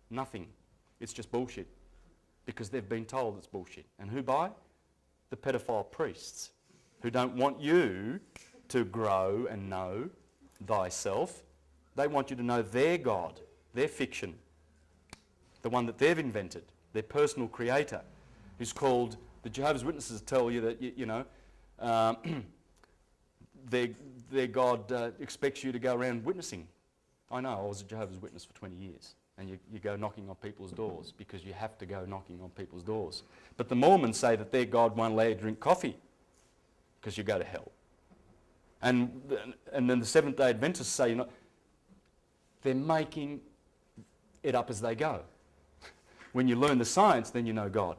Nothing. It's just bullshit. Because they've been told it's bullshit. And who by? The pedophile priests, who don't want you to grow and know thyself. They want you to know their God, their fiction, the one that they've invented, their personal creator, who's called, the Jehovah's Witnesses tell you that, their God expects you to go around witnessing. I know, I was a Jehovah's Witness for 20 years. And you go knocking on people's doors because you have to go knocking on people's doors. But the Mormons say that their God won't let you drink coffee because you go to hell. And then the Seventh-day Adventists say, they're making it up as they go. When you learn the science, then you know God.